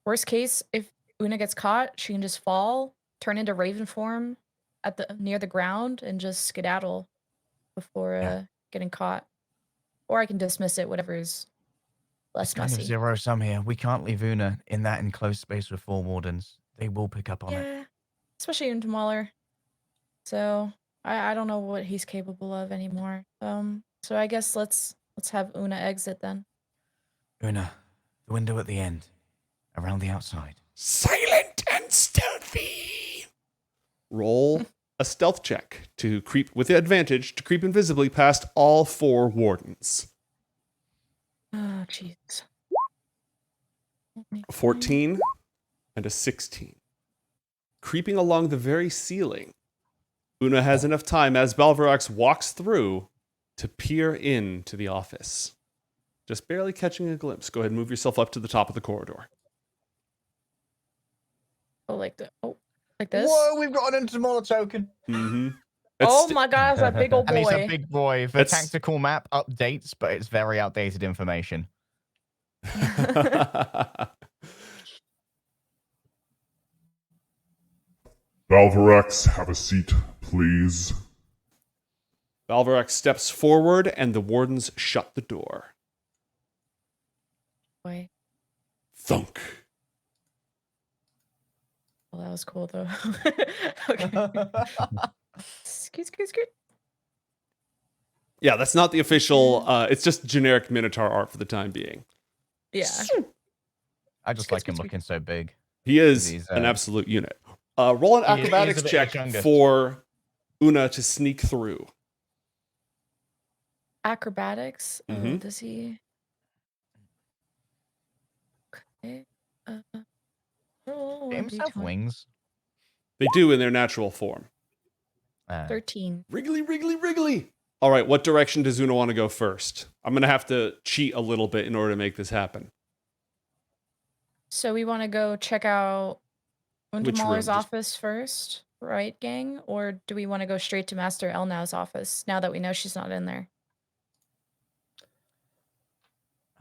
Worst case, if Una gets caught, she can just fall, turn into Raven form at the near the ground, and just skedaddle before getting caught. Or I can dismiss it, whatever's less It's kind of messy. zero sum here. We can't leave Una in that enclosed space with 4 wardens. They will pick up on it. Yeah, especially Untermauler. So I don't know what he's capable of anymore. So I guess let's have Una exit then. Una, the window at the end, around the outside. Silent and stealthy. Roll a stealth check to creep with the advantage to creep invisibly past all 4 wardens. Oh, jeez. A 14 and a 16. Creeping along the very ceiling, Una has enough time as Balvarax walks through to peer into the office. Just barely catching a glimpse. Go ahead and move yourself up to the top of the corridor. Oh, like this? Whoa, we've got an Untermauler token. Mm-hmm. Oh my gosh, that big old And he's a boy. big boy. The That's- tactical map updates, but it's very outdated information. Balvarax, have a seat, please. Balvarax steps forward and the wardens shut the door. Boy. Thunk. Well, that was cool though. Okay. Scoot. Yeah, that's not the official. It's just generic Minotaur art for the time being. Yeah. I just like him looking so big. He is He's, an absolute unit. Roll an he is a acrobatics bit check Chungus. for Una to sneak through. Acrobatics. Mhm. Does he? Okay. Roll Games have 1d20. wings. They do in their natural form. 13. Wriggly. All right, what direction does Una want to go first? I'm going to have to cheat a little bit in order to make this happen. So we want to go check out Which room? Untermauler's Just- office first, right, gang? Or do we want to go straight to Master Elnau's office now that we know she's not in there?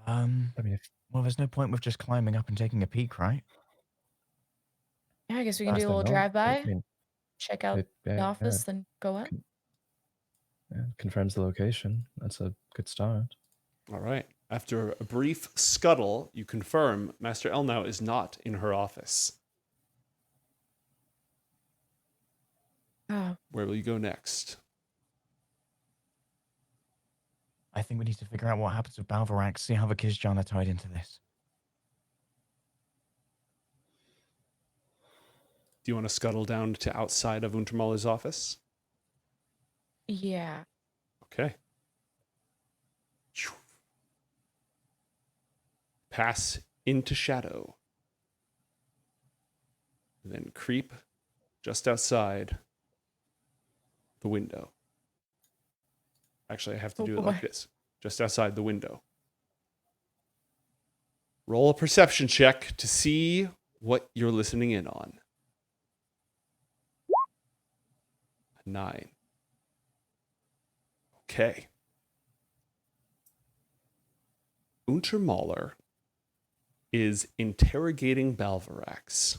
I mean, Well, there's no point with just climbing up and taking a peek, right? Yeah, I guess we can do a honestly, little no. drive-by, I mean, check out it- the yeah, office, then go up. yeah, confirms the location. That's a good start. All right. After a brief scuttle, you confirm Master Elnau is not in her office. Oh, Where will you go next? I think we need to figure out what happens with Balvarax, see how the Kisjan are tied into this. Do you want to scuttle down to outside of Untermauler's office? yeah. Okay. Pass into shadow. Then creep just outside the window. Actually, I have to Oh, do it like boy. this. Just outside the window. Roll a perception check to see what you're listening in on. 9. Okay. Untermauler is interrogating Balvarax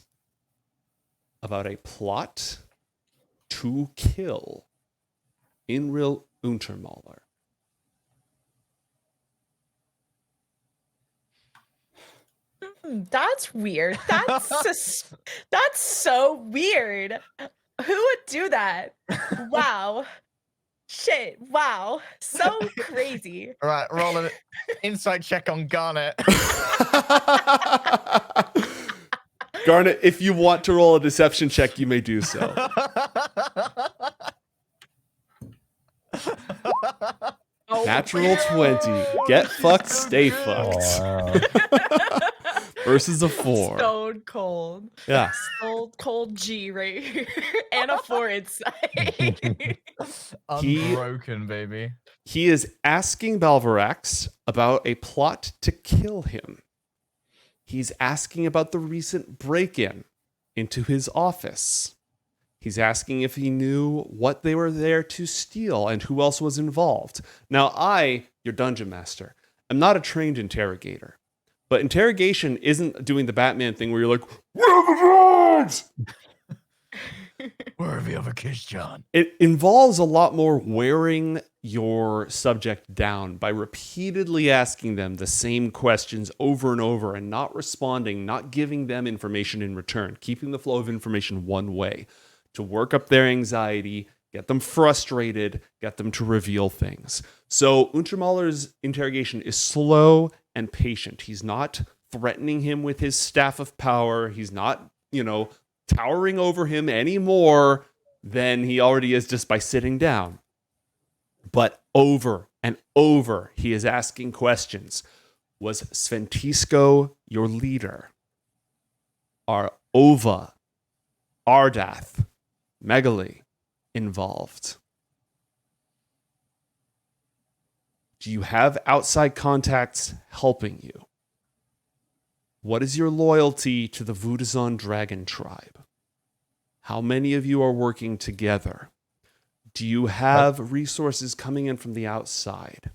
about a plot to kill Inril Untermauler. That's weird. That's so weird. Who would do that? Wow. Shit. Wow. So crazy. All right, roll an insight check on Garnet. Garnet, if you want to roll a deception check, you may do so. Oh, Natural 20. Get fucked, stay fucked. Oh, wow. Versus a 4. Stone cold. Yeah. Stone cold G right here and a 4 inside. Unbroken, baby. He is asking Balvarax about a plot to kill him. He's asking about the recent break-in into his office. He's asking if he knew what they were there to steal and who else was involved. Now, I, your dungeon master, am not a trained interrogator. But interrogation isn't doing the Batman thing where you're like, where are the drugs? Where have you ever kissed John? It involves a lot more wearing your subject down by repeatedly asking them the same questions over and over and not responding, not giving them information in return, keeping the flow of information one way to work up their anxiety, get them frustrated, get them to reveal things. So Untermauler's interrogation is slow and patient. He's not threatening him with his staff of power. He's not, towering over him any more than he already is just by sitting down. But over and over, he is asking questions. Was Sventisco your leader? Are Ova, Ardath, Megali involved? Do you have outside contacts helping you? What is your loyalty to the Vudazon Dragon tribe? How many of you are working together? Do you have resources coming in from the outside?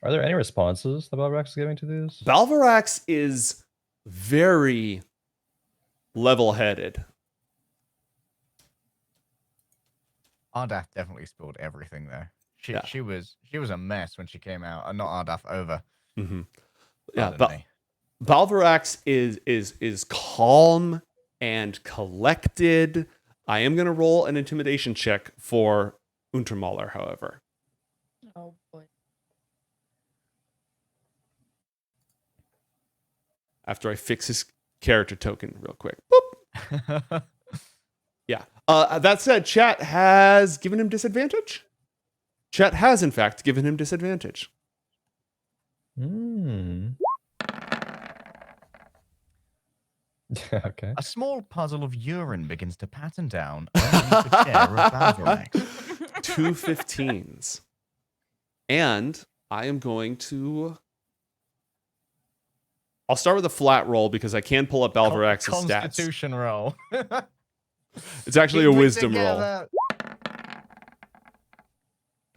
Are there any responses that Balvarax is giving to these? Balvarax is very level-headed. Ardath definitely spilled everything there. Yeah. She was a mess when she came out. Not Ardath, over. Mm-hmm. Yeah, Pardon me. Balvarax is calm and collected. I am going to roll an intimidation check for Untermauler, however. Oh boy. After I fix his character token real quick. Boop. Yeah. That said, chat has given him disadvantage. Chat has, in fact, given him disadvantage. Okay. A small puzzle of urine begins to pattern down underneath the chair of Balvarax. 2 15s. And I am going to... I'll start with a flat roll because I can pull up Balvarax's stats. Constitution roll. It's actually a Keep it wisdom roll. together.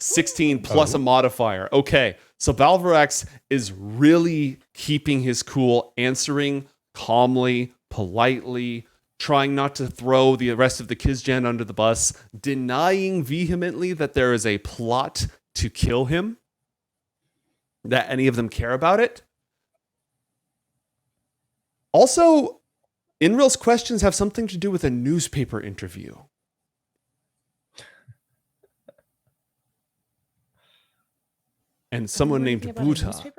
16 plus a modifier. Okay, so Balvarax is really keeping his cool, answering calmly, politely, trying not to throw the rest of the Kisjan under the bus, denying vehemently that there is a plot to kill him, that any of them care about it. Also, Inril's questions have something to do with a newspaper interview. And someone named Buta,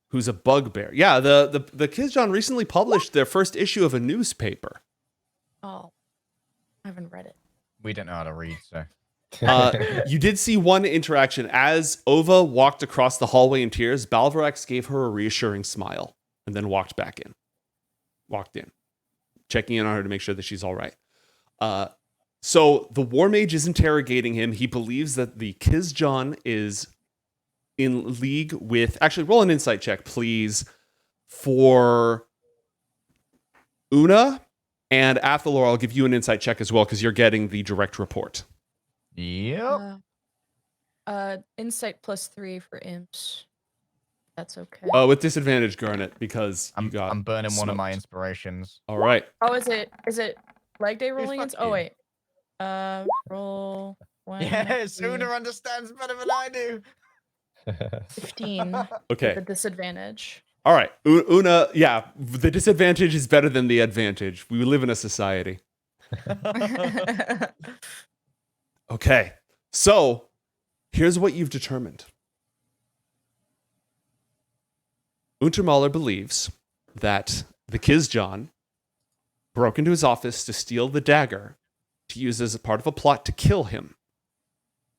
who's a bugbear. Yeah, the Kisjan recently published their first issue of a newspaper. Oh, I haven't read it. We don't know how to read, so. You did see one interaction. As Ova walked across the hallway in tears, Balvarax gave her a reassuring smile and then walked in, checking in on her to make sure that she's all right. So the War Mage is interrogating him. He believes that the Kisjan is in league with... Actually, roll an insight check, please, for Una and Athalor. I'll give you an insight check as well because you're getting the direct report. Yep. Insight +3 for imps. That's okay. With disadvantage, Garnet, because I'm burning one of my smoked. inspirations. All right. Oh, is it leg day rolling? fuck Oh you. wait. Roll 1. Yes, 3, Una understands better than I do. 15. Okay. The disadvantage. All right. Una, yeah, the disadvantage is better than the advantage. We live in a society. Okay. So, here's what you've determined. Untermauler believes that the Kisjan broke into his office to steal the dagger to use as a part of a plot to kill him.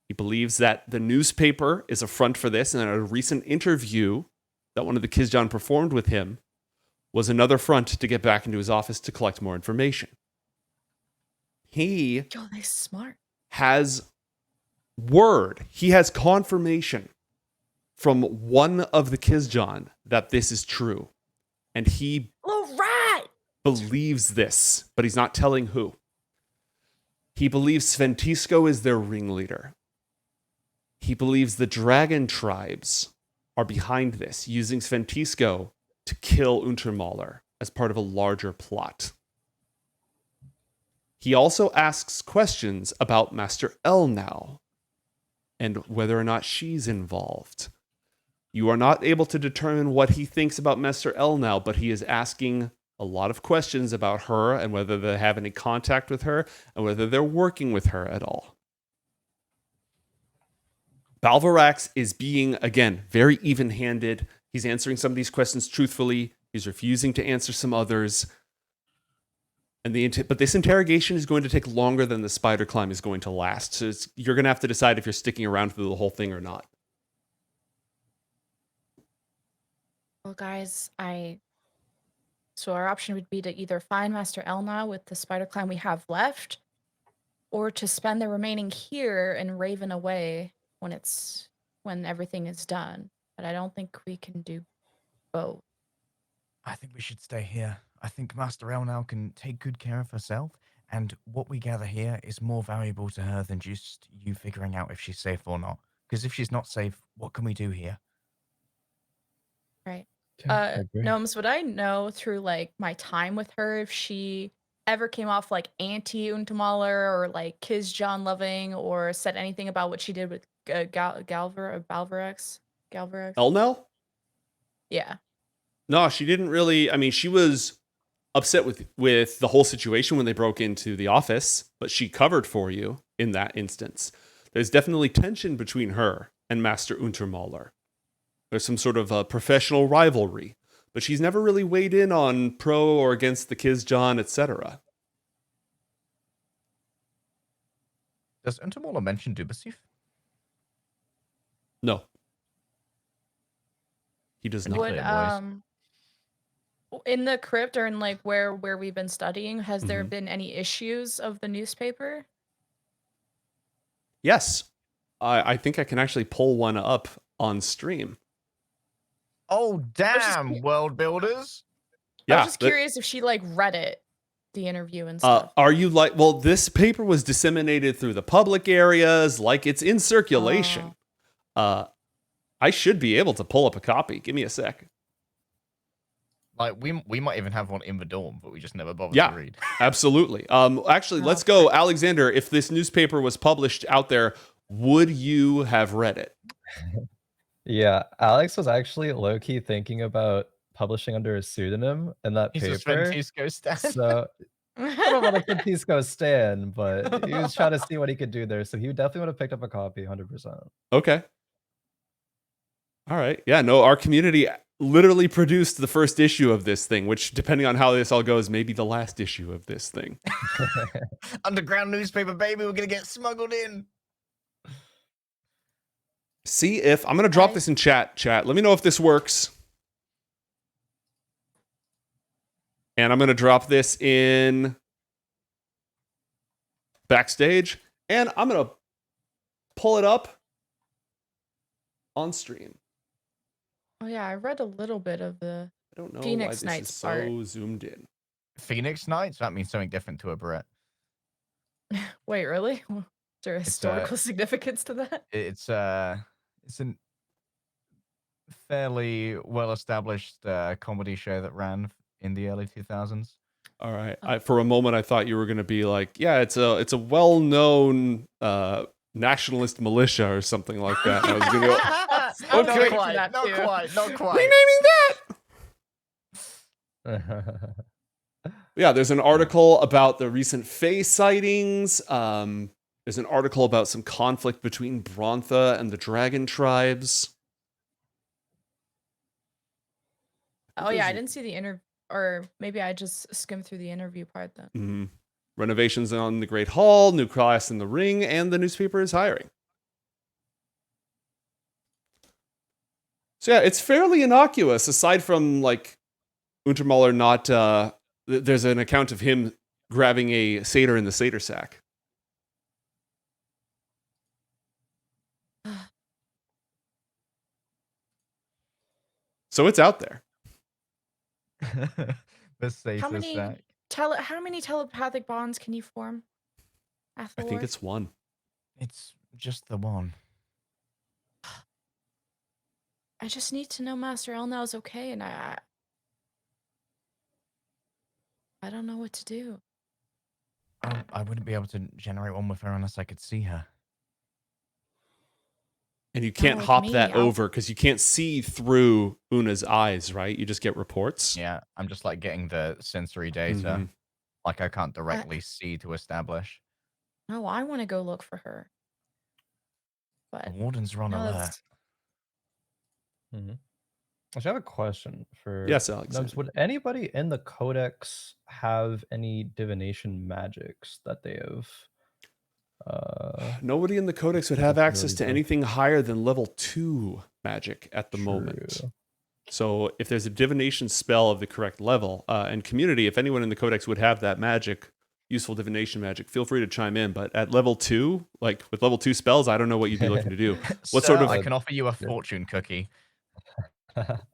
He believes that the newspaper is a front for this, and that a recent interview that one of the Kisjan performed with him was another front to get back into his office to collect more information. He Yo, they smart. has word. He has confirmation from one of the Kisjan that this is true. And he All right. believes this, but he's not telling who. He believes Sventisco is their ringleader. He believes the dragon tribes are behind this, using Sventisco to kill Untermauler as part of a larger plot. He also asks questions about Master L now and whether or not she's involved. You are not able to determine what he thinks about Master L now, but he is asking a lot of questions about her and whether they have any contact with her and whether they're working with her at all. Balvarax is being, again, very even-handed. He's answering some of these questions truthfully. He's refusing to answer some others. But this interrogation is going to take longer than the spider climb is going to last. So you're going to have to decide if you're sticking around through the whole thing or not. Well, guys, so our option would be to either find Master Elna with the spider clan we have left, or to spend the remaining here and Raven away when everything is done. But I don't think we can do both. I think we should stay here. I think Master El now can take good care of herself, and what we gather here is more valuable to her than just you figuring out if she's safe or not. Because if she's not safe, what can we do here? Right. I agree. Gnomes, would I know through like my time with her if she ever came off like anti-Untermauler or like Kisjan loving or said anything about what she did with Galvarax? Elnell? Yeah. No, she didn't really. I mean, she was upset with the whole situation when they broke into the office, but she covered for you in that instance. There's definitely tension between her and Master Untermauler. There's some sort of a professional rivalry, but she's never really weighed in on pro or against the Kisjan, etc. Does Untermauler mention Dubasif? No. He does not. Would in the crypt or in like where we've been studying, has there been any issues of the newspaper? Yes. I think I can actually pull one up on stream. Oh, damn, world builders. Yeah. I was just curious if she like read it, the interview and stuff. Are you like, well, this paper was disseminated through the public areas, like it's in circulation. I should be able to pull up a copy. Give me a sec. Like we might even have one in the dorm, but we just never bothered Yeah, to read. absolutely. Actually, let's go, Alexander. If this newspaper was published out there, would you have read it? Yeah, Alex was actually low-key thinking about publishing under a pseudonym in that He's a paper. Sventisco stan. So I don't know about a Sventisco stan, but he was trying to see what he could do there. So he definitely would have picked up a copy, 100%. Okay. All right. Yeah, no, our community literally produced the first issue of this thing, which, depending on how this all goes, may be the last issue of this thing. Underground newspaper, baby. We're going to get smuggled in. See if I'm going to drop this in chat. Let me know if this works. And I'm going to drop this in backstage. And I'm going to pull it up on stream. Oh yeah, I read a little bit of the I don't know Phoenix why this Knights is so part. zoomed in. Phoenix Knights? That means something different to a Brett. Wait, really? Is there a historical significance to that? It's a fairly well-established comedy show that ran in the early 2000s. All right. For a moment, I thought you were going to be like, yeah, it's a well-known nationalist militia or something like that. And I was going to go, okay, Not quite. renaming that. Yeah, there's an article about the recent Fae sightings. There's an article about some conflict between Brontha and the dragon tribes. Oh yeah, I didn't see the interview, or maybe I just skimmed through the interview part then. Mm-hmm. Renovations on the Great Hall, new class in the ring, and the newspaper is hiring. So yeah, it's fairly innocuous, aside from like Untermauler not. There's an account of him grabbing a satyr in the satyr sack. So it's out there. The satyr How many sack. how many telepathic bonds can you form? I think Athalor? it's one. It's just the one. I just need to know Master Elnau is okay, and I don't know what to do. I wouldn't be able to generate one with her unless I could see her. And you can't with hop me, that I'll- over because you can't see through Una's eyes, right? You just get reports. Yeah, I'm just like getting the sensory data. Mhm. Like I can't directly see to establish. No, I want to go look for her. The But wardens are on no, alert. that's- I have a question for Yes, Nubs. Alexander. Would anybody in the Codex have any divination magics that they have? Nobody in the Codex would What's have the access to ability to- anything higher than level 2 magic at the moment. True. So if there's a divination spell of the correct level, and community, if anyone in the Codex would have that magic, useful divination magic, feel free to chime in. But at level 2, like with level 2 spells, I don't know what you'd be looking to do. What Sir, sort of- I can offer you a fortune cookie.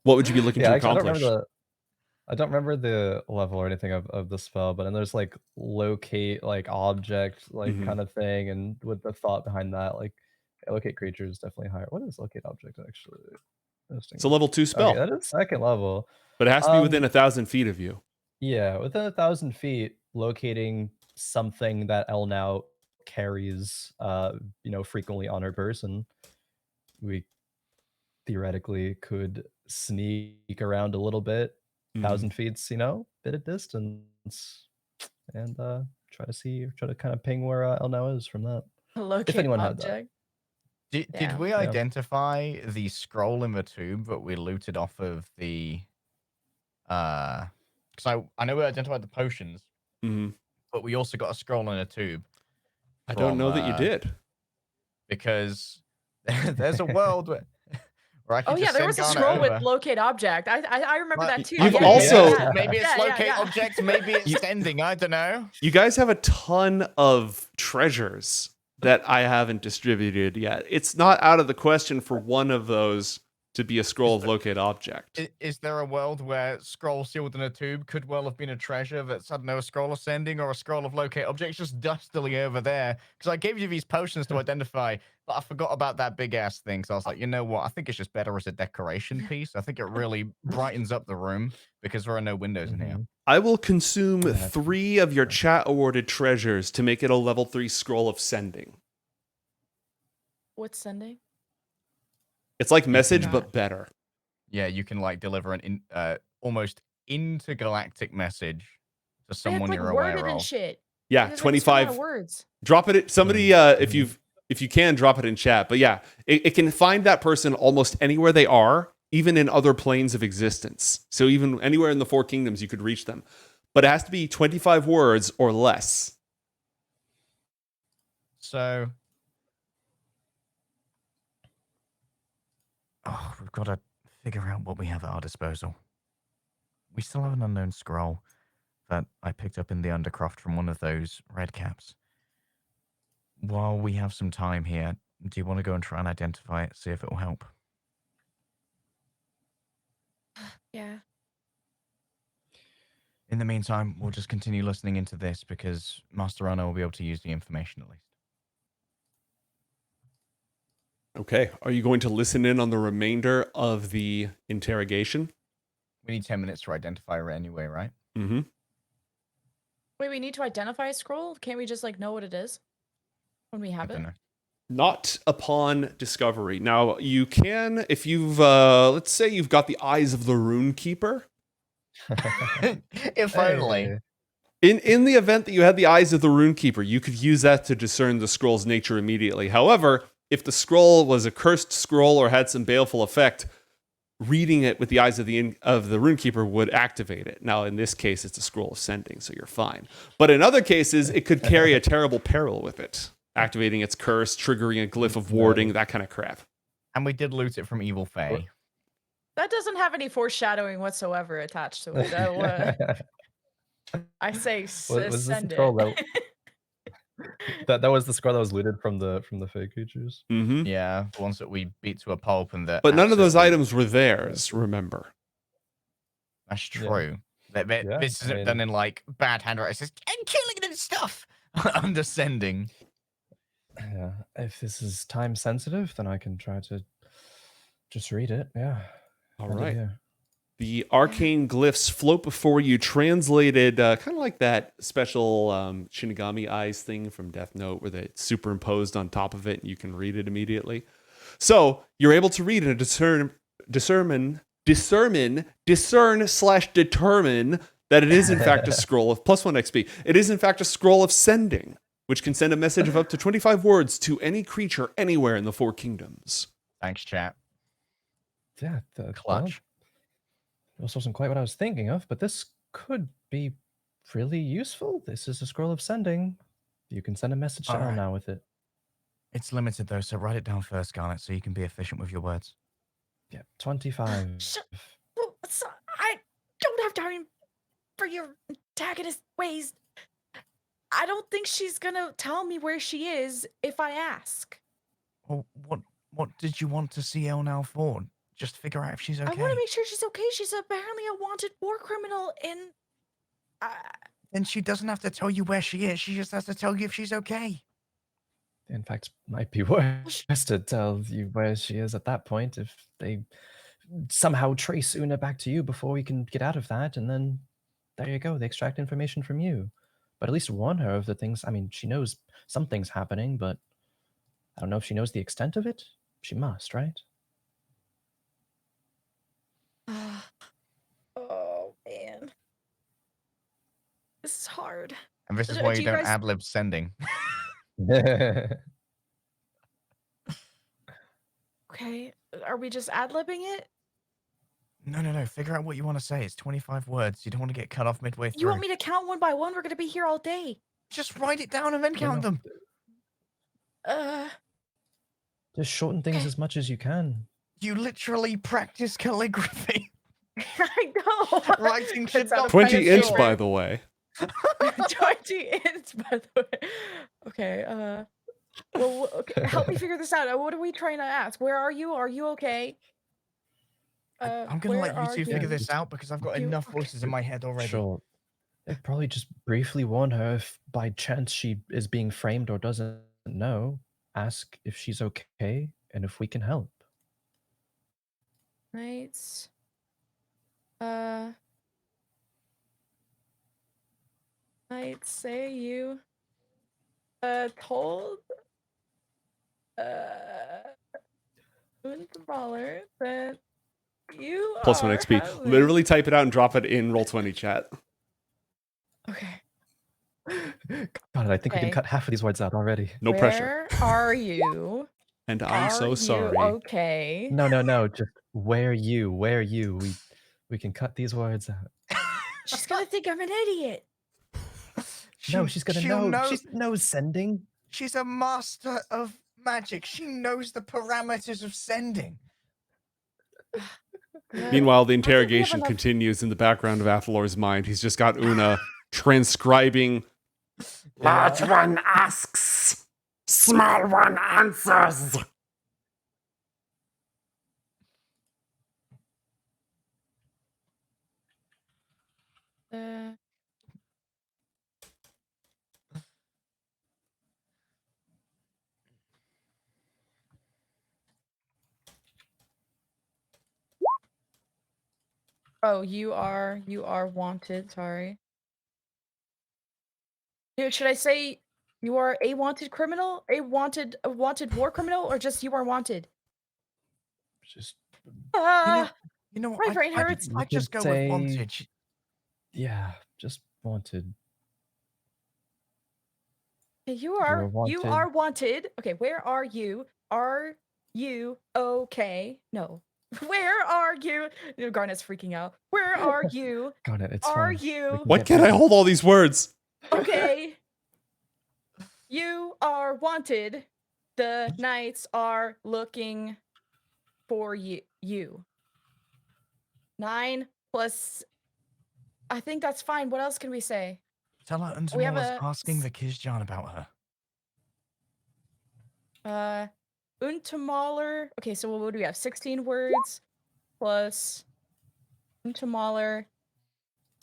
What would you be looking to actually, accomplish? I don't remember the level or anything of the spell, but then there's like locate like object like Mhm. kind of thing, and with the thought behind that, like locate creatures is definitely higher. What is locate object actually? It's a level 2 spell, Okay, that is second level. but it has to be within 1,000 feet of you. Yeah, within 1,000 feet, locating something that Elnau carries, frequently on her person, we theoretically could sneak around a little bit, Mhm. 1,000 feet's, bit of distance, and try to kind of ping where Elnau is from that. locate anyone had that. object. Did Yeah. we Yeah. identify the scroll in the tube that we looted off of the because I know we identified the potions, Mhm. but we also got a scroll in a tube. I don't know that you from, did. Because there's a world where I can Oh yeah, just there send was a Garnet scroll over. with locate object. I remember Well, that too. you've yeah, also- yeah. maybe it's Yeah, yeah, locate yeah. object, maybe it's sending. I don't know. You guys have a ton of treasures that I haven't distributed yet. It's not out of the question for one of those to be a scroll of locate object. Is there a world where scroll sealed in a tube could well have been a treasure that's, I don't know, a scroll of sending or a scroll of locate objects just dustily over there? Because I gave you these potions to identify, but I forgot about that big ass thing. So I was like, you know what? I think it's just better as a decoration piece. I think it really brightens up the room because there are no windows in here. I will consume Yeah. 3 of your chat awarded treasures to make it a level 3 scroll of sending. What's sending? It's like message, can- but better. Yeah, you can like deliver an almost intergalactic message to But someone it's like you're worded aware and of. shit. Yeah, There's, like, a certain amount 25. of words. Drop it. Somebody, if you can, drop it in chat. But yeah, it can find that person almost anywhere they are, even in other planes of existence. So even anywhere in the 4 kingdoms, you could reach them. But it has to be 25 words or less. So, we've got to figure out what we have at our disposal. We still have an unknown scroll that I picked up in the Undercroft from one of those red caps. While we have some time here, do you want to go and try and identify it, see if it will help? Yeah. In the meantime, we'll just continue listening into this because Master Anna will be able to use the information at least. Okay. Are you going to listen in on the remainder of the interrogation? We need 10 minutes to identify her anyway, right? Mm-hmm. Wait, we need to identify a scroll? Can't we just like know what it is when we I have don't it? know. Not upon discovery. Now, you can, if you've, let's say you've got the eyes of the Rune Keeper. If only. Hey. In the event that you had the eyes of the Rune Keeper, you could use that to discern the scroll's nature immediately. However, if the scroll was a cursed scroll or had some baleful effect, reading it with the eyes of the Rune Keeper would activate it. Now, in this case, it's a scroll of sending, so you're fine. But in other cases, it could carry a terrible peril with it, activating its curse, triggering a glyph of warding, that kind of crap. And we did loot it from Evil Fae. That doesn't have any foreshadowing whatsoever attached to it. I say Was this the send scroll it. that was the scroll that was looted from the fake creatures? Mm-hmm. Yeah, the ones that we beat to a pulp and that. But none of those absolutely- items were theirs, remember. That's Yeah. true. Yeah, This I isn't mean- done in like bad handwriting. It says and killing and stuff. Undersending. Yeah. If this is time sensitive, then I can try to just read it. Yeah. All Find it right. here. The arcane glyphs float before you, translated kind of like that special Shinigami eyes thing from Death Note, where it's superimposed on top of it and you can read it immediately. So you're able to read and discern that it is in fact a scroll of +1 XP. It is in fact a scroll of sending, which can send a message of up to 25 words to any creature anywhere in the 4 kingdoms. Thanks, chat. Yeah. Clutch. This wasn't quite what I was thinking of, but this could be really useful. This is a scroll of sending. You can send a message to All Elle right. now with it. It's limited though, so write it down first, Garnet, so you can be efficient with your words. Yeah, 25. I don't have time for your antagonist ways. I don't think she's gonna tell me where she is if I ask. Well, what did you want to see Elle now for? Just figure out if she's okay. I want to make sure she's okay. She's apparently a wanted war criminal, and And she doesn't have to tell you where she is. She just has to tell you if she's okay. In fact, might be worse to tell you where she is at that point if they somehow trace Una back to you before we can get out of that, and then there you go. They extract information from you. But at least warn her of the things. I mean, she knows something's happening, but I don't know if she knows the extent of it. She must, right? oh man, this is hard. And this is Do why you you don't guys- ad-lib sending. Okay, are we just ad-libbing it? No. Figure out what you want to say. It's 25 words. You don't want to get cut off midway through. You want me to count one by one? We're gonna be here all day. Just write it down and then count them. Just shorten things Okay. as much as you can. You literally practice calligraphy. I know. Writing should It's out not of be 20 inch, short. by the way. 20 inch, by the way. Okay. Well, okay. Help me figure this out. What are we trying to ask? Where are you? Are you okay? I'm gonna let where you two are figure you? this out because I've got You- enough okay. voices in my head already. Sure. I'd probably just briefly warn her if by chance she is being framed or doesn't know. Ask if she's okay and if we can help. Right. I'd say you told Untermauler that you +1 are XP. having- Literally type it out and drop it in Roll20 chat. Okay. God, I think we can Okay. cut half of these words out already. No pressure. Where are you? And I'm Are so you sorry. okay? No. Just where you. We can cut these words out. She's gonna think I'm an idiot. No, she's gonna she'll know. She knows sending. She's a master of magic. She knows the parameters of sending. Meanwhile, the I think we have interrogation enough- continues in the background of Athalor's mind. He's just got Una transcribing. Large one asks, small one answers. Oh, you are wanted. Sorry. Dude, should I say you are a wanted criminal, a wanted war criminal, or just you are wanted? Just You know My what? brain hurts. I just go could with say- wanted. yeah, just wanted. You are wanted. wanted. Okay, where are you? Are you okay? No. Where are you? Garnet's freaking out. Where are you? Garnet, it's Are fine. you What Get can I back. hold all these words? okay? You are wanted. The knights are looking for you. 9 plus I think that's fine. What else can we say? Tell her We have Untermauler's a asking the Kisjan about her. Untermauler. Okay, so what do we have? 16 words plus Untermauler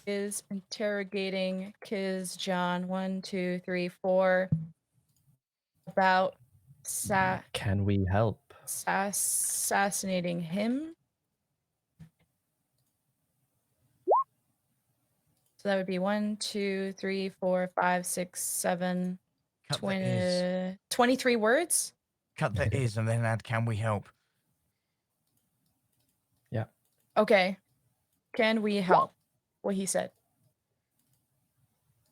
is interrogating Kisjan 1, 2, 3, 4 about Can we help? assassinating him. So that would be 1, 2, 3, 4, 5, 6, 7, Cut the is. 23 words. Cut the is and then add can we help? Yeah. Okay. Can we help? What he said.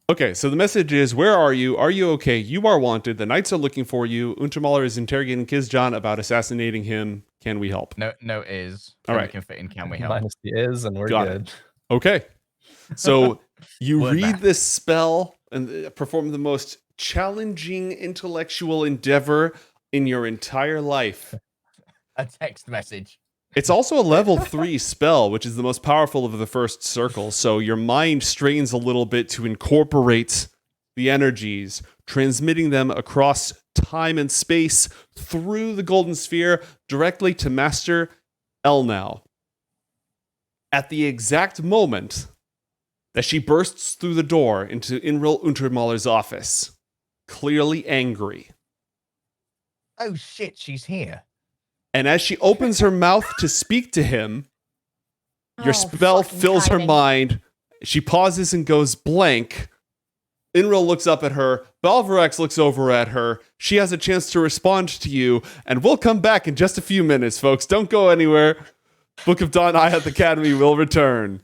Okay, so the message is, where are you? Are you okay? You are wanted. The knights are looking for you. Untermauler is interrogating Kisjan about assassinating him. Can we help? No is. All Then right. we can fit in can we help? Minus the is, and we're Got good. it. Okay. So you Word read math. this spell and perform the most challenging intellectual endeavor in your entire life. A text message. It's also a level 3 spell, which is the most powerful of the first circle. So your mind strains a little bit to incorporate the energies, transmitting them across time and space through the golden sphere directly to Master Elnau. At the exact moment that she bursts through the door into Inril Untermauler's office, clearly angry. Oh shit, she's here. And as she opens her mouth to speak to him, your Oh, spell fucking fills her hiding. mind. She pauses and goes blank. Inril looks up at her. Balvarex looks over at her. She has a chance to respond to you. And we'll come back in just a few minutes, folks. Don't go anywhere. Book of Dawn IOTH Academy will return.